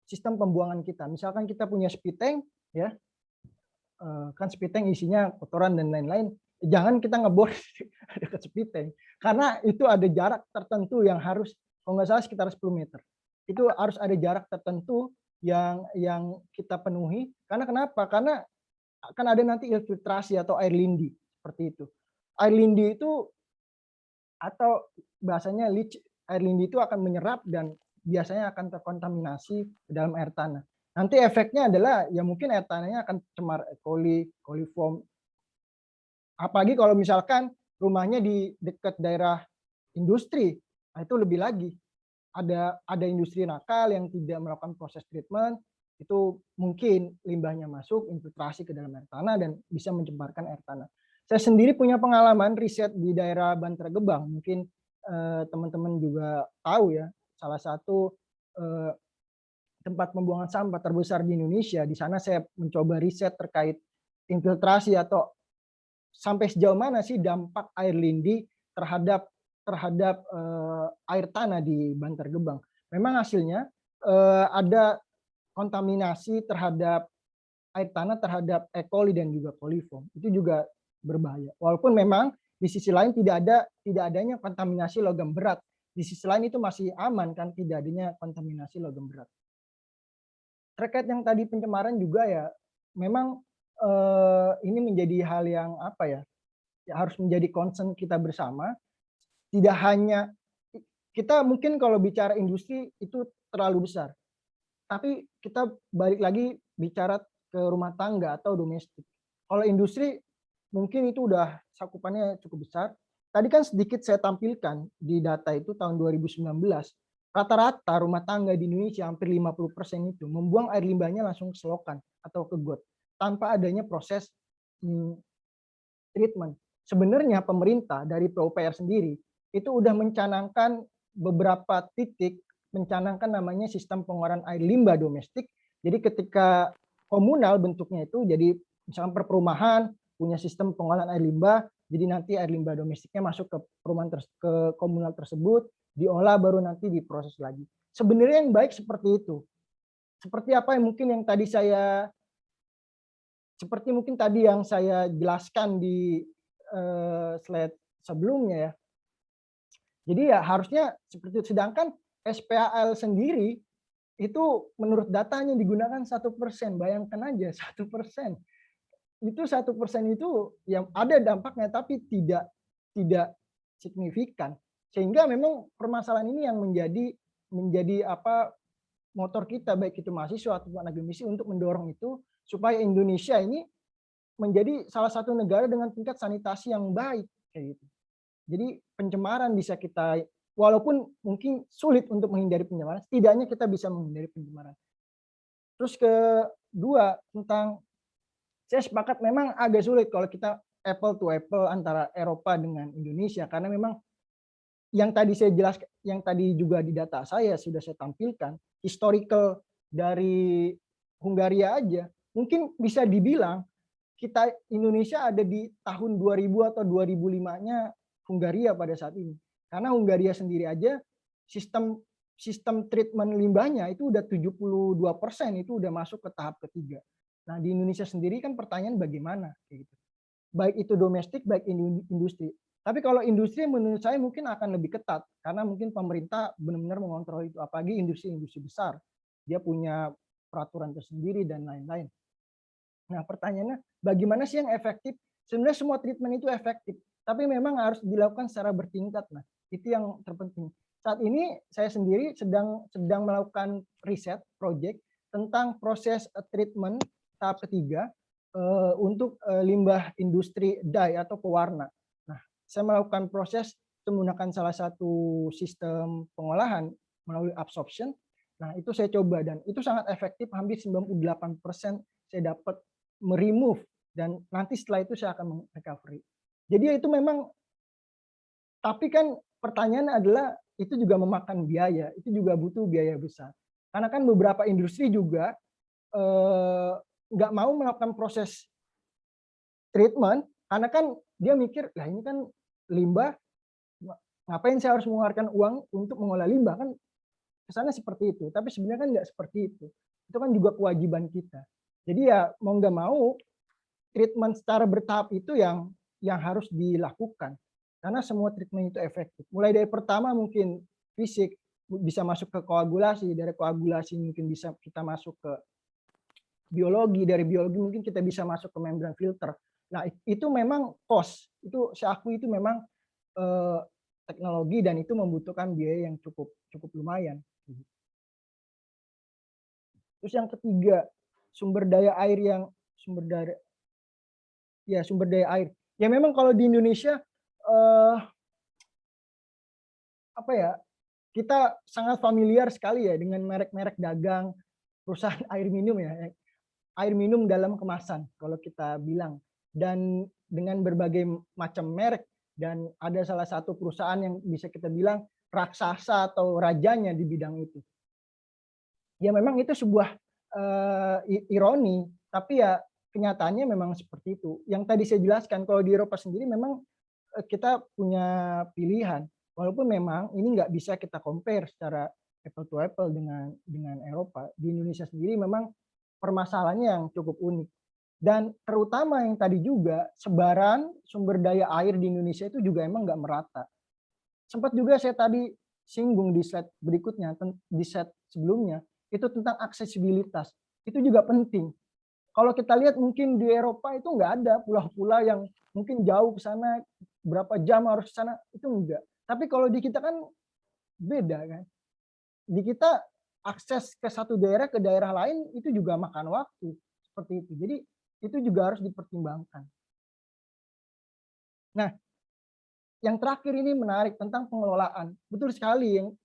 [SPEAKER 4] sistem pembuangan kita. Misalkan kita punya speed tank, ya, kan speed tank isinya kotoran dan lain-lain. Jangan kita ngebor dekat speed tank, karena itu ada jarak tertentu yang harus, kalau nggak salah sekitar 10 meter. Itu harus ada jarak tertentu yang kita penuhi. Karena kenapa? Karena akan ada nanti infiltrasi atau air lindi seperti itu. Air lindi itu atau bahasanya leach, air lindi itu akan menyerap dan biasanya akan terkontaminasi ke dalam air tanah. Nanti efeknya adalah ya mungkin air tanahnya akan cemar E. coli, coliform. Apalagi kalau misalkan rumahnya di dekat daerah industri, nah itu lebih lagi. Ada industri nakal yang tidak melakukan proses treatment, itu mungkin limbahnya masuk, infiltrasi ke dalam air tanah dan bisa mencemarkan air tanah. Saya sendiri punya pengalaman riset di daerah Bantar Gebang, mungkin teman-teman juga tahu ya, salah satu tempat pembuangan sampah terbesar di Indonesia. Di sana saya mencoba riset terkait infiltrasi atau sampai sejauh mana sih dampak air lindi terhadap air tanah di Bantar Gebang. Memang hasilnya ada kontaminasi terhadap air tanah terhadap E. coli dan juga coliform. Itu juga berbahaya. Walaupun memang di sisi lain tidak adanya kontaminasi logam berat. Di sisi lain itu masih aman kan, tidak adanya kontaminasi logam berat. Terkait yang tadi pencemaran juga ya, memang ini menjadi hal yang apa ya, harus menjadi concern kita bersama. Tidak hanya kita mungkin kalau bicara industri itu terlalu besar, tapi kita balik lagi bicara ke rumah tangga atau domestik. Kalau industri mungkin itu udah cakupannya cukup besar. Tadi kan sedikit saya tampilkan di data itu tahun 2019. Rata-rata rumah tangga di Indonesia hampir 50% itu membuang air limbahnya langsung ke selokan atau ke got tanpa adanya proses treatment. Sebenarnya pemerintah dari PUPR sendiri itu udah mencanangkan beberapa titik, mencanangkan namanya sistem pengolahan air limbah domestik. Jadi ketika komunal bentuknya itu, jadi misalkan per perumahan punya sistem pengolahan air limbah, jadi nanti air limbah domestiknya masuk ke perumahan ke komunal tersebut, diolah baru nanti diproses lagi. Sebenarnya yang baik seperti itu. Seperti apa yang mungkin yang tadi saya jelaskan di slide sebelumnya ya. Jadi ya harusnya seperti itu. Sedangkan SPAL sendiri itu menurut datanya digunakan 1%. Bayangkan aja 1%. Itu 1% itu yang ada dampaknya tapi tidak signifikan. Sehingga memang permasalahan ini yang menjadi apa motor kita baik itu mahasiswa ataupun akademisi untuk mendorong itu supaya Indonesia ini menjadi salah satu negara dengan tingkat sanitasi yang baik kayak gitu. Jadi pencemaran bisa kita, walaupun mungkin sulit untuk menghindari pencemaran, setidaknya kita bisa menghindari pencemaran. Terus kedua tentang, saya sepakat memang agak sulit kalau kita apple to apple antara Eropa dengan Indonesia karena memang yang tadi saya jelaskan, yang tadi juga di data saya sudah saya tampilkan, historical dari Hungaria aja, mungkin bisa dibilang kita Indonesia ada di tahun 2000 atau 2005-nya Hungaria pada saat ini. Karena Hungaria sendiri aja sistem treatment limbahnya itu udah 72% itu udah masuk ke tahap ketiga. Nah, di Indonesia sendiri kan pertanyaan bagaimana kayak gitu. Baik itu domestik, baik industri. Tapi kalau industri menurut saya mungkin akan lebih ketat karena mungkin pemerintah benar-benar mengontrol itu, apalagi industri-industri besar. Dia punya peraturan tersendiri dan lain-lain. Nah, pertanyaannya bagaimana sih yang efektif? Sebenarnya semua treatment itu efektif, tapi memang harus dilakukan secara bertingkat. Nah, itu yang terpenting. Saat ini saya sendiri sedang melakukan riset project tentang proses treatment tahap ketiga untuk limbah industri dye atau pewarna. Nah, saya melakukan proses menggunakan salah satu sistem pengolahan melalui absorption. Nah, itu saya coba dan itu sangat efektif, hampir 98% saya dapat meremove dan nanti setelah itu saya akan recovery. Jadi itu memang, tapi kan pertanyaan adalah itu juga memakan biaya, itu juga butuh biaya besar. Karena kan beberapa industri juga nggak mau melakukan proses treatment karena kan dia mikir, lah ini kan limbah, ngapain saya harus mengeluarkan uang untuk mengolah limbah, kan kesana seperti itu. Tapi sebenarnya kan nggak seperti itu. Itu kan juga kewajiban kita. Jadi ya mau nggak mau treatment secara bertahap itu yang harus dilakukan. Karena semua treatment itu efektif. Mulai dari pertama mungkin fisik, bisa masuk ke koagulasi, dari koagulasi mungkin bisa kita masuk ke biologi, dari biologi mungkin kita bisa masuk ke membran filter. Nah, itu memang cost. Itu saya akui itu memang teknologi dan itu membutuhkan biaya yang cukup lumayan. Terus yang ketiga, sumber daya air. Ya memang kalau di Indonesia apa ya? Kita sangat familiar sekali ya dengan merek-merek dagang perusahaan air minum ya. Air minum dalam kemasan kalau kita bilang, dan dengan berbagai macam merek, dan ada salah satu perusahaan yang bisa kita bilang raksasa atau rajanya di bidang itu. Ya memang itu sebuah ironi, tapi ya kenyataannya memang seperti itu. Yang tadi saya jelaskan, kalau di Eropa sendiri memang kita punya pilihan, walaupun memang ini nggak bisa kita compare secara apple to apple dengan Eropa. Di Indonesia sendiri memang permasalahannya yang cukup unik. Dan terutama yang tadi juga, sebaran sumber daya air di Indonesia itu juga emang nggak merata. Sempat juga saya tadi singgung di slide berikutnya, di slide sebelumnya, itu tentang aksesibilitas. Itu juga penting. Kalau kita lihat mungkin di Eropa itu nggak ada pulau-pulau yang mungkin jauh ke sana, berapa jam harus ke sana, itu enggak. Tapi kalau di kita kan beda kan. Di kita akses ke satu daerah ke daerah lain itu juga makan waktu seperti itu. Jadi itu juga harus dipertimbangkan. Nah, yang terakhir ini menarik tentang pengelolaan. Betul sekali yang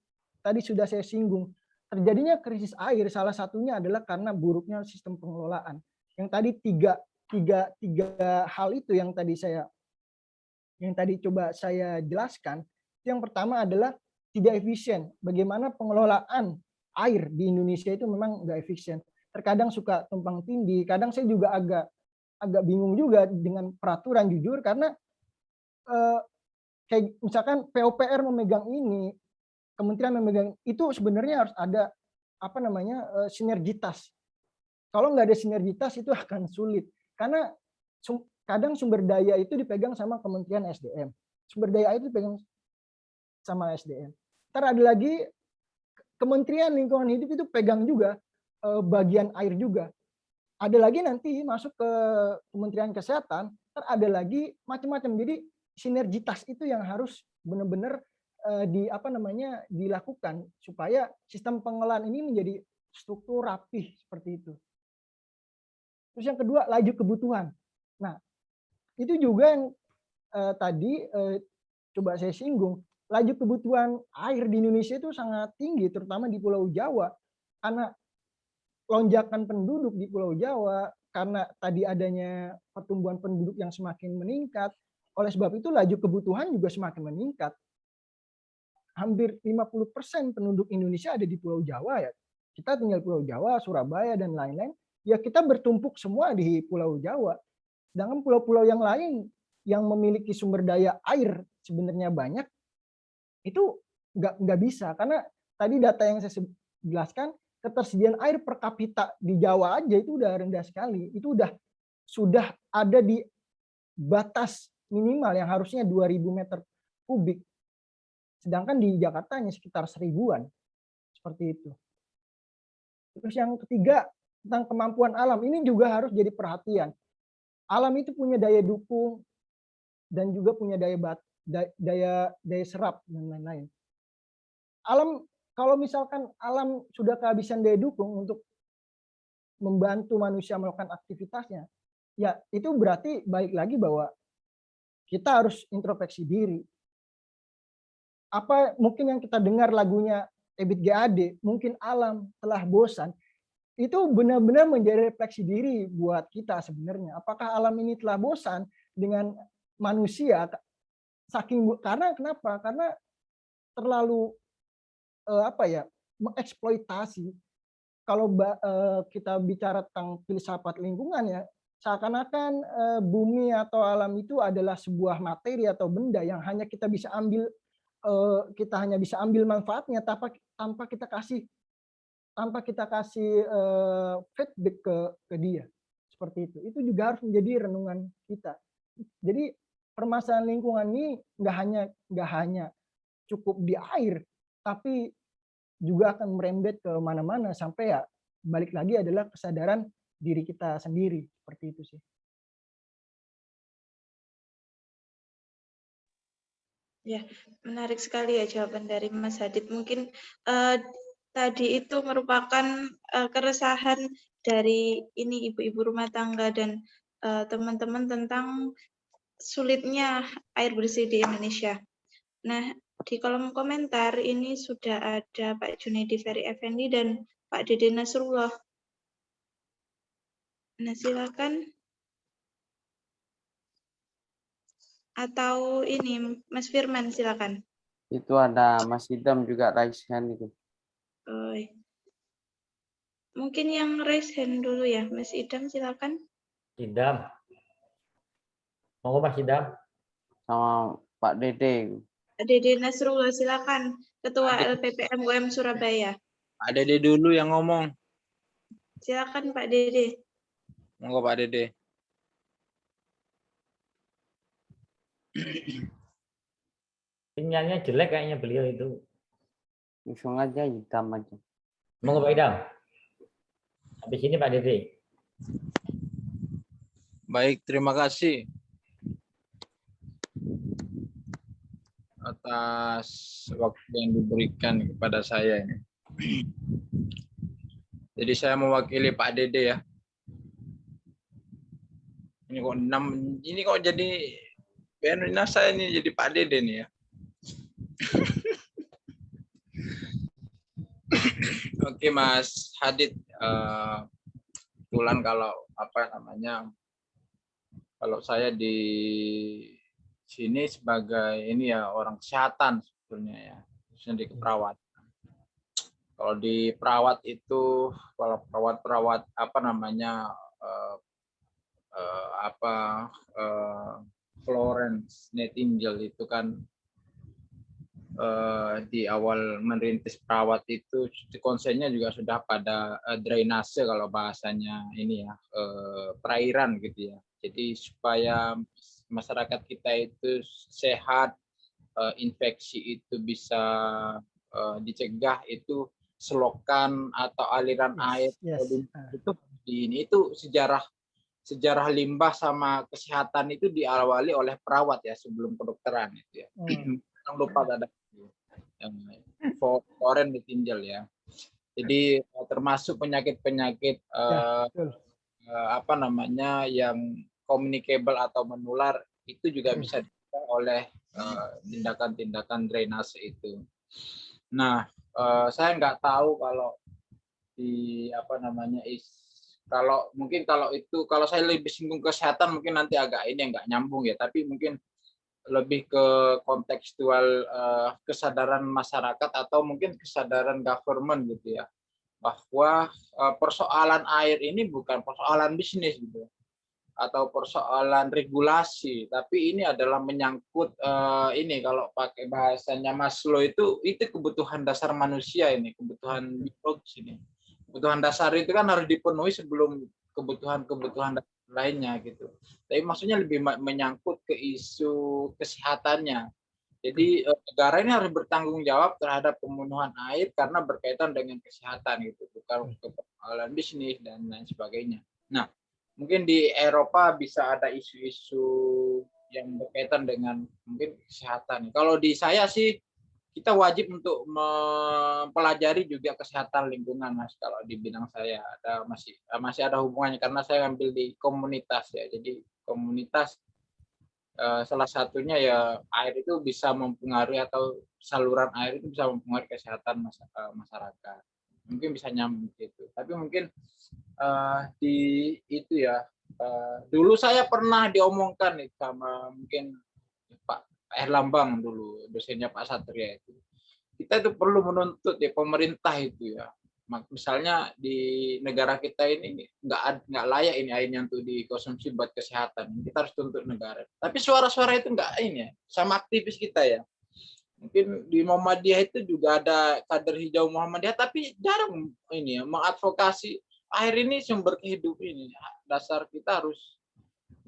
[SPEAKER 4] tadi sudah saya singgung. Terjadinya krisis air salah satunya adalah karena buruknya sistem pengelolaan. Yang tadi tiga hal itu yang tadi coba saya jelaskan. Yang pertama adalah tidak efisien. Bagaimana pengelolaan air di Indonesia itu memang nggak efisien. Terkadang suka tumpang tindih. Kadang saya juga agak bingung juga dengan peraturan, jujur, karena kayak misalkan PUPR memegang ini, kementerian memegang itu, sebenarnya harus ada sinergitas. Kalau nggak ada sinergitas itu akan sulit. Karena kadang sumber daya itu dipegang sama Kementerian SDM. Sumber daya itu dipegang sama SDM. Ntar ada lagi Kementerian Lingkungan Hidup itu pegang juga bagian air juga. Ada lagi nanti masuk ke Kementerian Kesehatan, ntar ada lagi macam-macam. Jadi sinergitas itu yang harus benar-benar dilakukan supaya sistem pengelolaan ini menjadi struktur rapih seperti itu. Terus yang kedua, laju kebutuhan. Nah, itu juga yang tadi coba saya singgung. Laju kebutuhan air di Indonesia itu sangat tinggi, terutama di Pulau Jawa. Karena lonjakan penduduk di Pulau Jawa, karena tadi adanya pertumbuhan penduduk yang semakin meningkat, oleh sebab itu laju kebutuhan juga semakin meningkat. Hampir 50% penduduk Indonesia ada di Pulau Jawa ya. Kita tinggal Pulau Jawa, Surabaya, dan lain-lain. Ya kita bertumpuk semua di Pulau Jawa. Sedangkan pulau-pulau yang lain yang memiliki sumber daya air sebenarnya banyak, itu nggak bisa. Karena tadi data yang saya jelaskan, ketersediaan air per kapita di Jawa aja itu udah rendah sekali. Itu sudah ada di batas minimal yang harusnya 2.000 meter kubik. Sedangkan di Jakarta hanya sekitar 1.000-an. Seperti itu. Terus yang ketiga, tentang kemampuan alam. Ini juga harus jadi perhatian. Alam itu punya daya dukung dan juga punya daya serap dan lain-lain. Alam, kalau misalkan alam sudah kehabisan daya dukung untuk membantu manusia melakukan aktivitasnya, ya itu berarti balik lagi bahwa kita harus introspeksi diri. Apa mungkin yang kita dengar lagunya Ebit GAD, mungkin alam telah bosan, itu benar-benar menjadi refleksi diri buat kita sebenarnya. Apakah alam ini telah bosan dengan manusia? Karena kenapa? Karena terlalu mengeksploitasi. Kalau kita bicara tentang filsafat lingkungan ya, seakan-akan bumi atau alam itu adalah sebuah materi atau benda yang hanya kita bisa ambil manfaatnya tanpa kita kasih feedback ke dia, seperti itu. Itu juga harus menjadi renungan kita. Jadi permasalahan lingkungan ini nggak hanya cukup di air, tapi juga akan merembet ke mana-mana sampai ya balik lagi adalah kesadaran diri kita sendiri, seperti itu sih.
[SPEAKER 1] Ya, menarik sekali ya jawaban dari Mas Hadid. Mungkin tadi itu merupakan keresahan dari ini ibu-ibu rumah tangga dan teman-teman tentang sulitnya air bersih di Indonesia. Nah, di kolom komentar ini sudah ada Pak Junaidi Ferry Effendi dan Pak Dede Nasrullah. Nah, silakan. Atau ini Mas Firman, silakan.
[SPEAKER 2] Itu ada Mas Idam juga raise hand itu.
[SPEAKER 1] Oh, mungkin yang raise hand dulu ya, Mas Idam, silakan.
[SPEAKER 5] Idam. Monggo Mas Idam.
[SPEAKER 2] Sama Pak Dede.
[SPEAKER 1] Pak Dede Nasrullah, silakan. Ketua LPPM UM Surabaya.
[SPEAKER 12] Pak Dede dulu yang ngomong.
[SPEAKER 1] Silakan Pak Dede.
[SPEAKER 12] Monggo Pak Dede.
[SPEAKER 5] Sinyalnya jelek kayaknya beliau itu.
[SPEAKER 2] Langsung aja Idam aja.
[SPEAKER 5] Monggo Pak Idam. Habis ini Pak Dede.
[SPEAKER 12] Baik, terima kasih atas waktu yang diberikan kepada saya ini. Jadi saya mewakili Pak Dede ya. Ini kok jadi saya ini jadi Pak Dede nih ya. Oke Mas Hadid, kebetulan kalau kalau saya di sini sebagai ini ya orang kesehatan sebetulnya ya, khususnya di keperawatan. Kalau di perawat itu, kalau perawat Florence Nightingale itu kan di awal merintis perawat itu konsennya juga sudah pada drainase kalau bahasanya ini ya, perairan gitu ya. Jadi supaya masyarakat kita itu sehat, infeksi itu bisa dicegah, itu selokan atau aliran air itu sejarah limbah sama kesehatan itu diawali oleh perawat ya sebelum kedokteran itu ya. Jangan lupa ada Florence Nightingale ya. Jadi termasuk penyakit-penyakit yang communicable atau menular itu juga bisa dicegah oleh tindakan-tindakan drainase itu. Nah, saya nggak tahu kalau di kalau saya lebih singgung kesehatan mungkin nanti agak ini nggak nyambung ya, tapi mungkin lebih ke kontekstual kesadaran masyarakat atau mungkin kesadaran government gitu ya, bahwa persoalan air ini bukan persoalan bisnis gitu atau persoalan regulasi, tapi ini adalah menyangkut ini kalau pakai bahasanya Maslow itu kebutuhan dasar manusia, ini kebutuhan biologis ini. Kebutuhan dasar itu kan harus dipenuhi sebelum kebutuhan lainnya gitu. Tapi maksudnya lebih menyangkut ke isu kesehatannya. Jadi negara ini harus bertanggung jawab terhadap pemenuhan air karena berkaitan dengan kesehatan gitu, bukan persoalan bisnis dan lain sebagainya. Nah, mungkin di Eropa bisa ada isu-isu yang berkaitan dengan mungkin kesehatan. Kalau di saya sih kita wajib untuk mempelajari juga kesehatan lingkungan, Mas. Kalau di bidang saya masih ada hubungannya karena saya ambil di komunitas ya. Jadi komunitas salah satunya ya air itu bisa mempengaruhi atau saluran air itu bisa mempengaruhi kesehatan masyarakat. Mungkin bisa nyambung gitu. Tapi mungkin di itu ya dulu saya pernah diomongkan sama mungkin Pak Erlambang dulu, dosennya Pak Satria itu. kita itu perlu menuntut ya pemerintah itu ya. Misalnya di negara kita ini nggak layak ini airnya untuk dikonsumsi buat kesehatan. Kita harus tuntut negara. Tapi suara-suara itu nggak ini ya, sama aktivis kita ya. Mungkin di Muhammadiyah itu juga ada kader hijau Muhammadiyah, tapi jarang ini ya mengadvokasi air ini sumber kehidupan ini. Dasar kita harus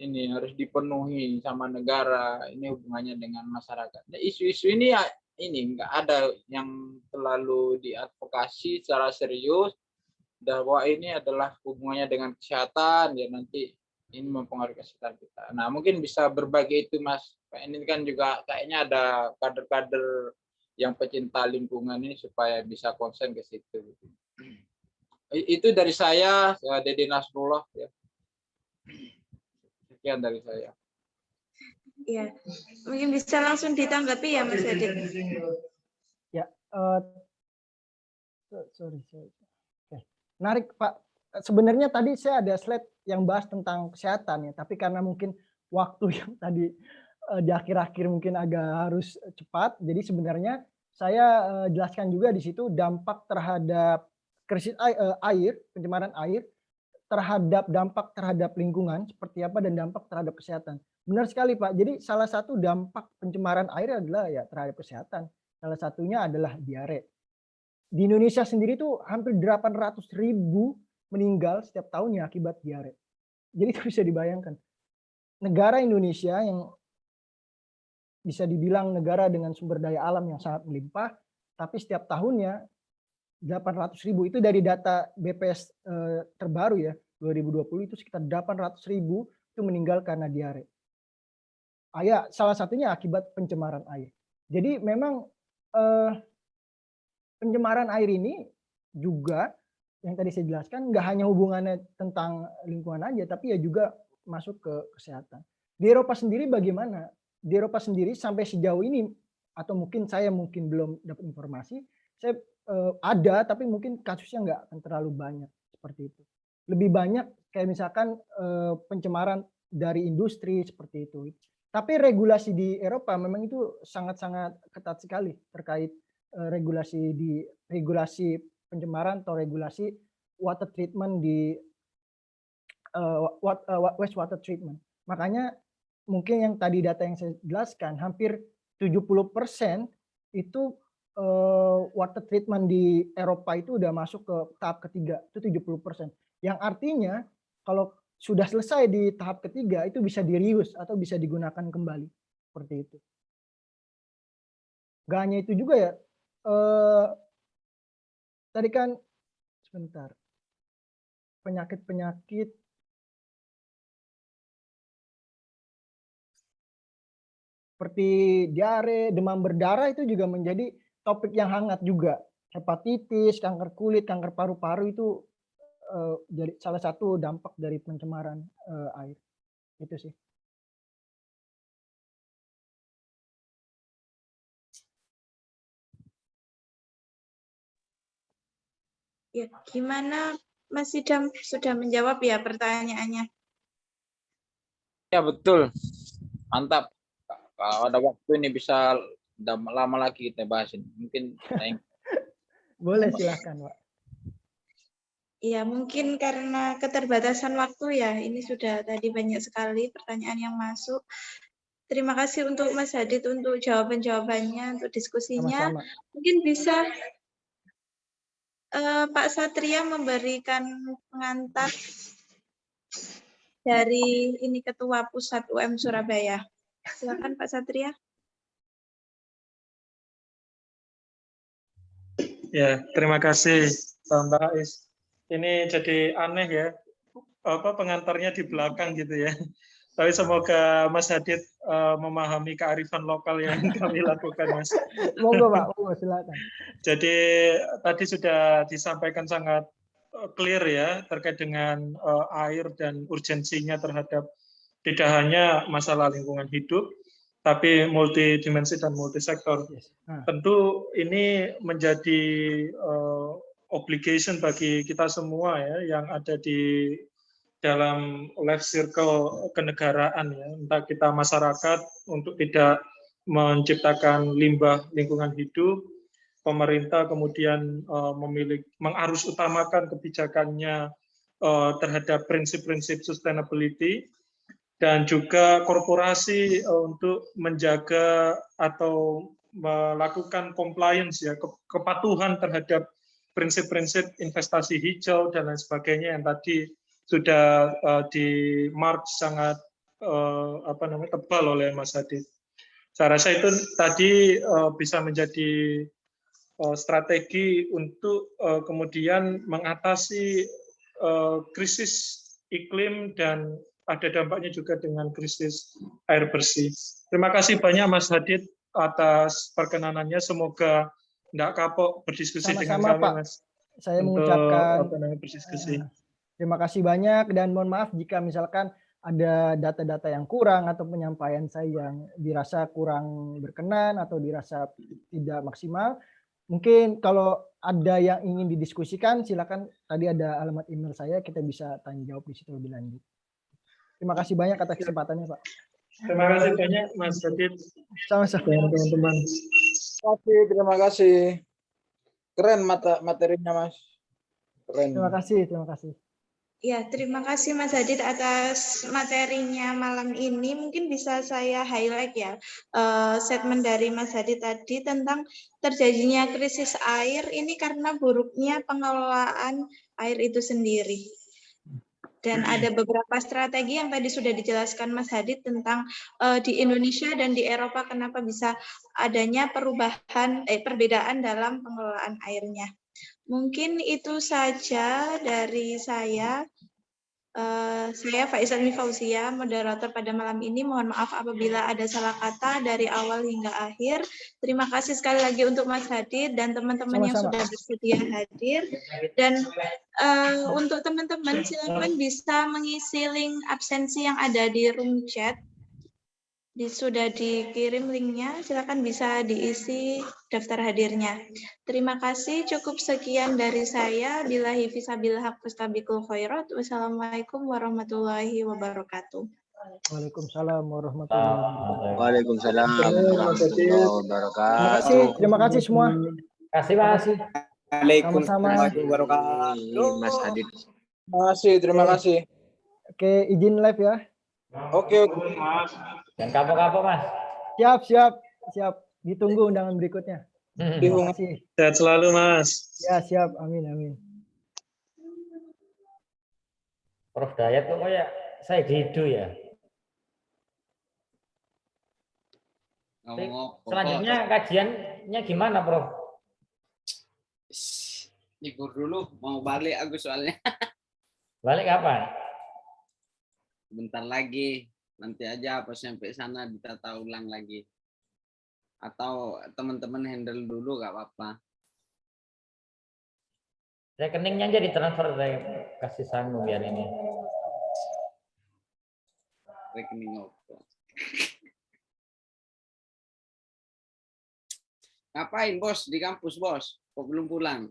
[SPEAKER 12] ini harus dipenuhi sama negara. Ini hubungannya dengan masyarakat. Nah, isu-isu ini ya ini nggak ada yang terlalu diadvokasi secara serius bahwa ini adalah hubungannya dengan kesehatan ya, nanti ini mempengaruhi kesehatan kita. Nah mungkin bisa berbagi itu Mas. Ini kan juga kayaknya ada kader-kader yang pecinta lingkungan ini supaya bisa konsen ke situ. Itu dari saya, Dede Nasrullah ya. Sekian dari saya.
[SPEAKER 1] Iya, mungkin bisa langsung ditanggapi ya Mas Adit.
[SPEAKER 4] Ya, sorry. Oke. Menarik Pak. Sebenarnya tadi saya ada slide yang bahas tentang kesehatan ya, tapi karena mungkin waktu yang tadi di akhir-akhir mungkin agak harus cepat, jadi sebenarnya saya jelaskan juga di situ dampak terhadap krisis air, pencemaran air, terhadap dampak terhadap lingkungan seperti apa dan dampak terhadap kesehatan. Benar sekali Pak. Jadi salah satu dampak pencemaran air adalah ya terhadap kesehatan. Salah satunya adalah diare. Di Indonesia sendiri tuh hampir 800.000 meninggal setiap tahunnya akibat diare. Jadi itu bisa dibayangkan. Negara Indonesia yang bisa dibilang negara dengan sumber daya alam yang sangat melimpah, tapi setiap tahunnya 800.000 itu dari data BPS terbaru ya 2020 itu sekitar 800.000 itu meninggal karena diare. Salah satunya akibat pencemaran air. Jadi memang pencemaran air ini juga yang tadi saya jelaskan nggak hanya hubungannya tentang lingkungan aja, tapi ya juga masuk ke kesehatan. Di Eropa sendiri bagaimana? Di Eropa sendiri sampai sejauh ini atau mungkin saya belum dapat informasi, saya ada tapi mungkin kasusnya nggak akan terlalu banyak seperti itu. Lebih banyak kayak misalkan pencemaran dari industri seperti itu. Tapi regulasi di Eropa memang itu sangat-sangat ketat sekali terkait regulasi pencemaran atau regulasi water treatment di wastewater treatment. Makanya mungkin yang tadi data yang saya jelaskan hampir 70% itu water treatment di Eropa itu udah masuk ke tahap ketiga, itu 70%. Yang artinya kalau sudah selesai di tahap ketiga itu bisa di-reuse atau bisa digunakan kembali seperti itu. Gak hanya itu juga ya, tadi kan sebentar, penyakit-penyakit seperti diare, demam berdarah itu juga menjadi topik yang hangat juga. Hepatitis, kanker kulit, kanker paru-paru itu jadi salah satu dampak dari pencemaran air. Itu sih.
[SPEAKER 1] Ya, gimana Mas Idam sudah menjawab ya pertanyaannya?
[SPEAKER 12] Ya betul, mantap. Kalau ada waktu ini bisa lama lagi kita bahas ini. Mungkin
[SPEAKER 4] boleh silahkan Pak.
[SPEAKER 1] Ya mungkin karena keterbatasan waktu ya, ini sudah tadi banyak sekali pertanyaan yang masuk. Terima kasih untuk Mas Hadid untuk jawaban-jawabannya, untuk diskusinya.
[SPEAKER 4] Sama-sama.
[SPEAKER 1] Mungkin bisa Pak Satria memberikan pengantar dari ini Ketua Pusat UM Surabaya. Silakan Pak Satria.
[SPEAKER 6] Ya, terima kasih Mbak Ais. Ini jadi aneh ya, pengantarnya di belakang gitu ya. Tapi semoga Mas Hadid memahami kearifan lokal yang kami lakukan, Mas.
[SPEAKER 4] Monggo Pak, monggo silakan.
[SPEAKER 6] Jadi tadi sudah disampaikan sangat clear ya terkait dengan air dan urgensinya terhadap tidak hanya masalah lingkungan hidup, tapi multidimensi dan multisektor. Tentu ini menjadi obligation bagi kita semua ya yang ada di dalam life circle kenegaraan ya, entah kita masyarakat untuk tidak menciptakan limbah lingkungan hidup, pemerintah kemudian mengarus utamakan kebijakannya terhadap prinsip-prinsip sustainability, dan juga korporasi untuk menjaga atau melakukan compliance, ya, kepatuhan terhadap prinsip-prinsip investasi hijau dan lain sebagainya yang tadi sudah di mark sangat tebal oleh Mas Hadid. Saya rasa itu tadi bisa menjadi strategi untuk kemudian mengatasi krisis iklim dan ada dampaknya juga dengan krisis air bersih. Terima kasih banyak Mas Hadid atas perkenanannya. Semoga tidak kapok berdiskusi dengan kami,
[SPEAKER 4] Pak.
[SPEAKER 6] Mas.
[SPEAKER 4] Saya
[SPEAKER 6] untuk
[SPEAKER 4] mengucapkan
[SPEAKER 6] berdiskusi.
[SPEAKER 4] Terima kasih banyak dan mohon maaf jika misalkan ada data-data yang kurang atau penyampaian saya yang dirasa kurang berkenan atau dirasa tidak maksimal. Mungkin kalau ada yang ingin didiskusikan, silakan, tadi ada alamat email saya, kita bisa tanya jawab di situ lebih lanjut. Terima kasih banyak atas kesempatannya, Pak.
[SPEAKER 6] Terima kasih banyak, Mas Hadid.
[SPEAKER 4] Sama-sama,
[SPEAKER 6] teman-teman.
[SPEAKER 12] Terima kasih. Keren materinya, Mas. Keren.
[SPEAKER 4] Terima kasih.
[SPEAKER 1] Ya, terima kasih Mas Hadid atas materinya malam ini. Mungkin bisa saya highlight ya, statement dari Mas Hadid tadi tentang terjadinya krisis air ini karena buruknya pengelolaan air itu sendiri. Dan ada beberapa strategi yang tadi sudah dijelaskan Mas Hadid tentang di Indonesia dan di Eropa kenapa bisa adanya perbedaan dalam pengelolaan airnya. Mungkin itu saja dari saya. Saya Faizal Fauzia, moderator pada malam ini. Mohon maaf apabila ada salah kata dari awal hingga akhir. Terima kasih sekali lagi untuk Mas Hadid dan teman-teman yang sudah bersedia hadir. Dan untuk teman-teman silakan bisa mengisi link absensi yang ada di room chat. Sudah dikirim linknya, silakan bisa diisi daftar hadirnya. Terima kasih, cukup sekian dari saya. Billahi fisabilillah haq fastabiqul khairat. Wassalamualaikum warahmatullahi wabarakatuh.
[SPEAKER 4] Waalaikumsalam warahmatullahi wabarakatuh.
[SPEAKER 13] Waalaikumsalam warahmatullahi wabarakatuh.
[SPEAKER 4] Terima kasih semua.
[SPEAKER 5] Terima kasih, Mas.
[SPEAKER 4] Sama-sama.
[SPEAKER 13] Mas Hadid.
[SPEAKER 12] Terima kasih.
[SPEAKER 4] Oke, izin live ya.
[SPEAKER 12] Oke.
[SPEAKER 5] Dan kapok-kapok, Mas.
[SPEAKER 4] Siap. Ditunggu undangan berikutnya.
[SPEAKER 6] Terima kasih. Sehat selalu, Mas.
[SPEAKER 4] Ya, siap. Amin.
[SPEAKER 5] Prof Dayat kok kayak saya didu ya. Selanjutnya kajiannya gimana, Prof?
[SPEAKER 14] Libur dulu, mau balik aku soalnya.
[SPEAKER 5] Balik kapan?
[SPEAKER 14] Bentar lagi. Nanti aja pas sampai sana ditata ulang lagi. Atau teman-teman handle dulu gak apa-apa.
[SPEAKER 5] Rekeningnya jadi transfer, saya kasih sanggup biar ini.
[SPEAKER 14] Rekening apa? Ngapain bos di kampus bos? Kok belum pulang?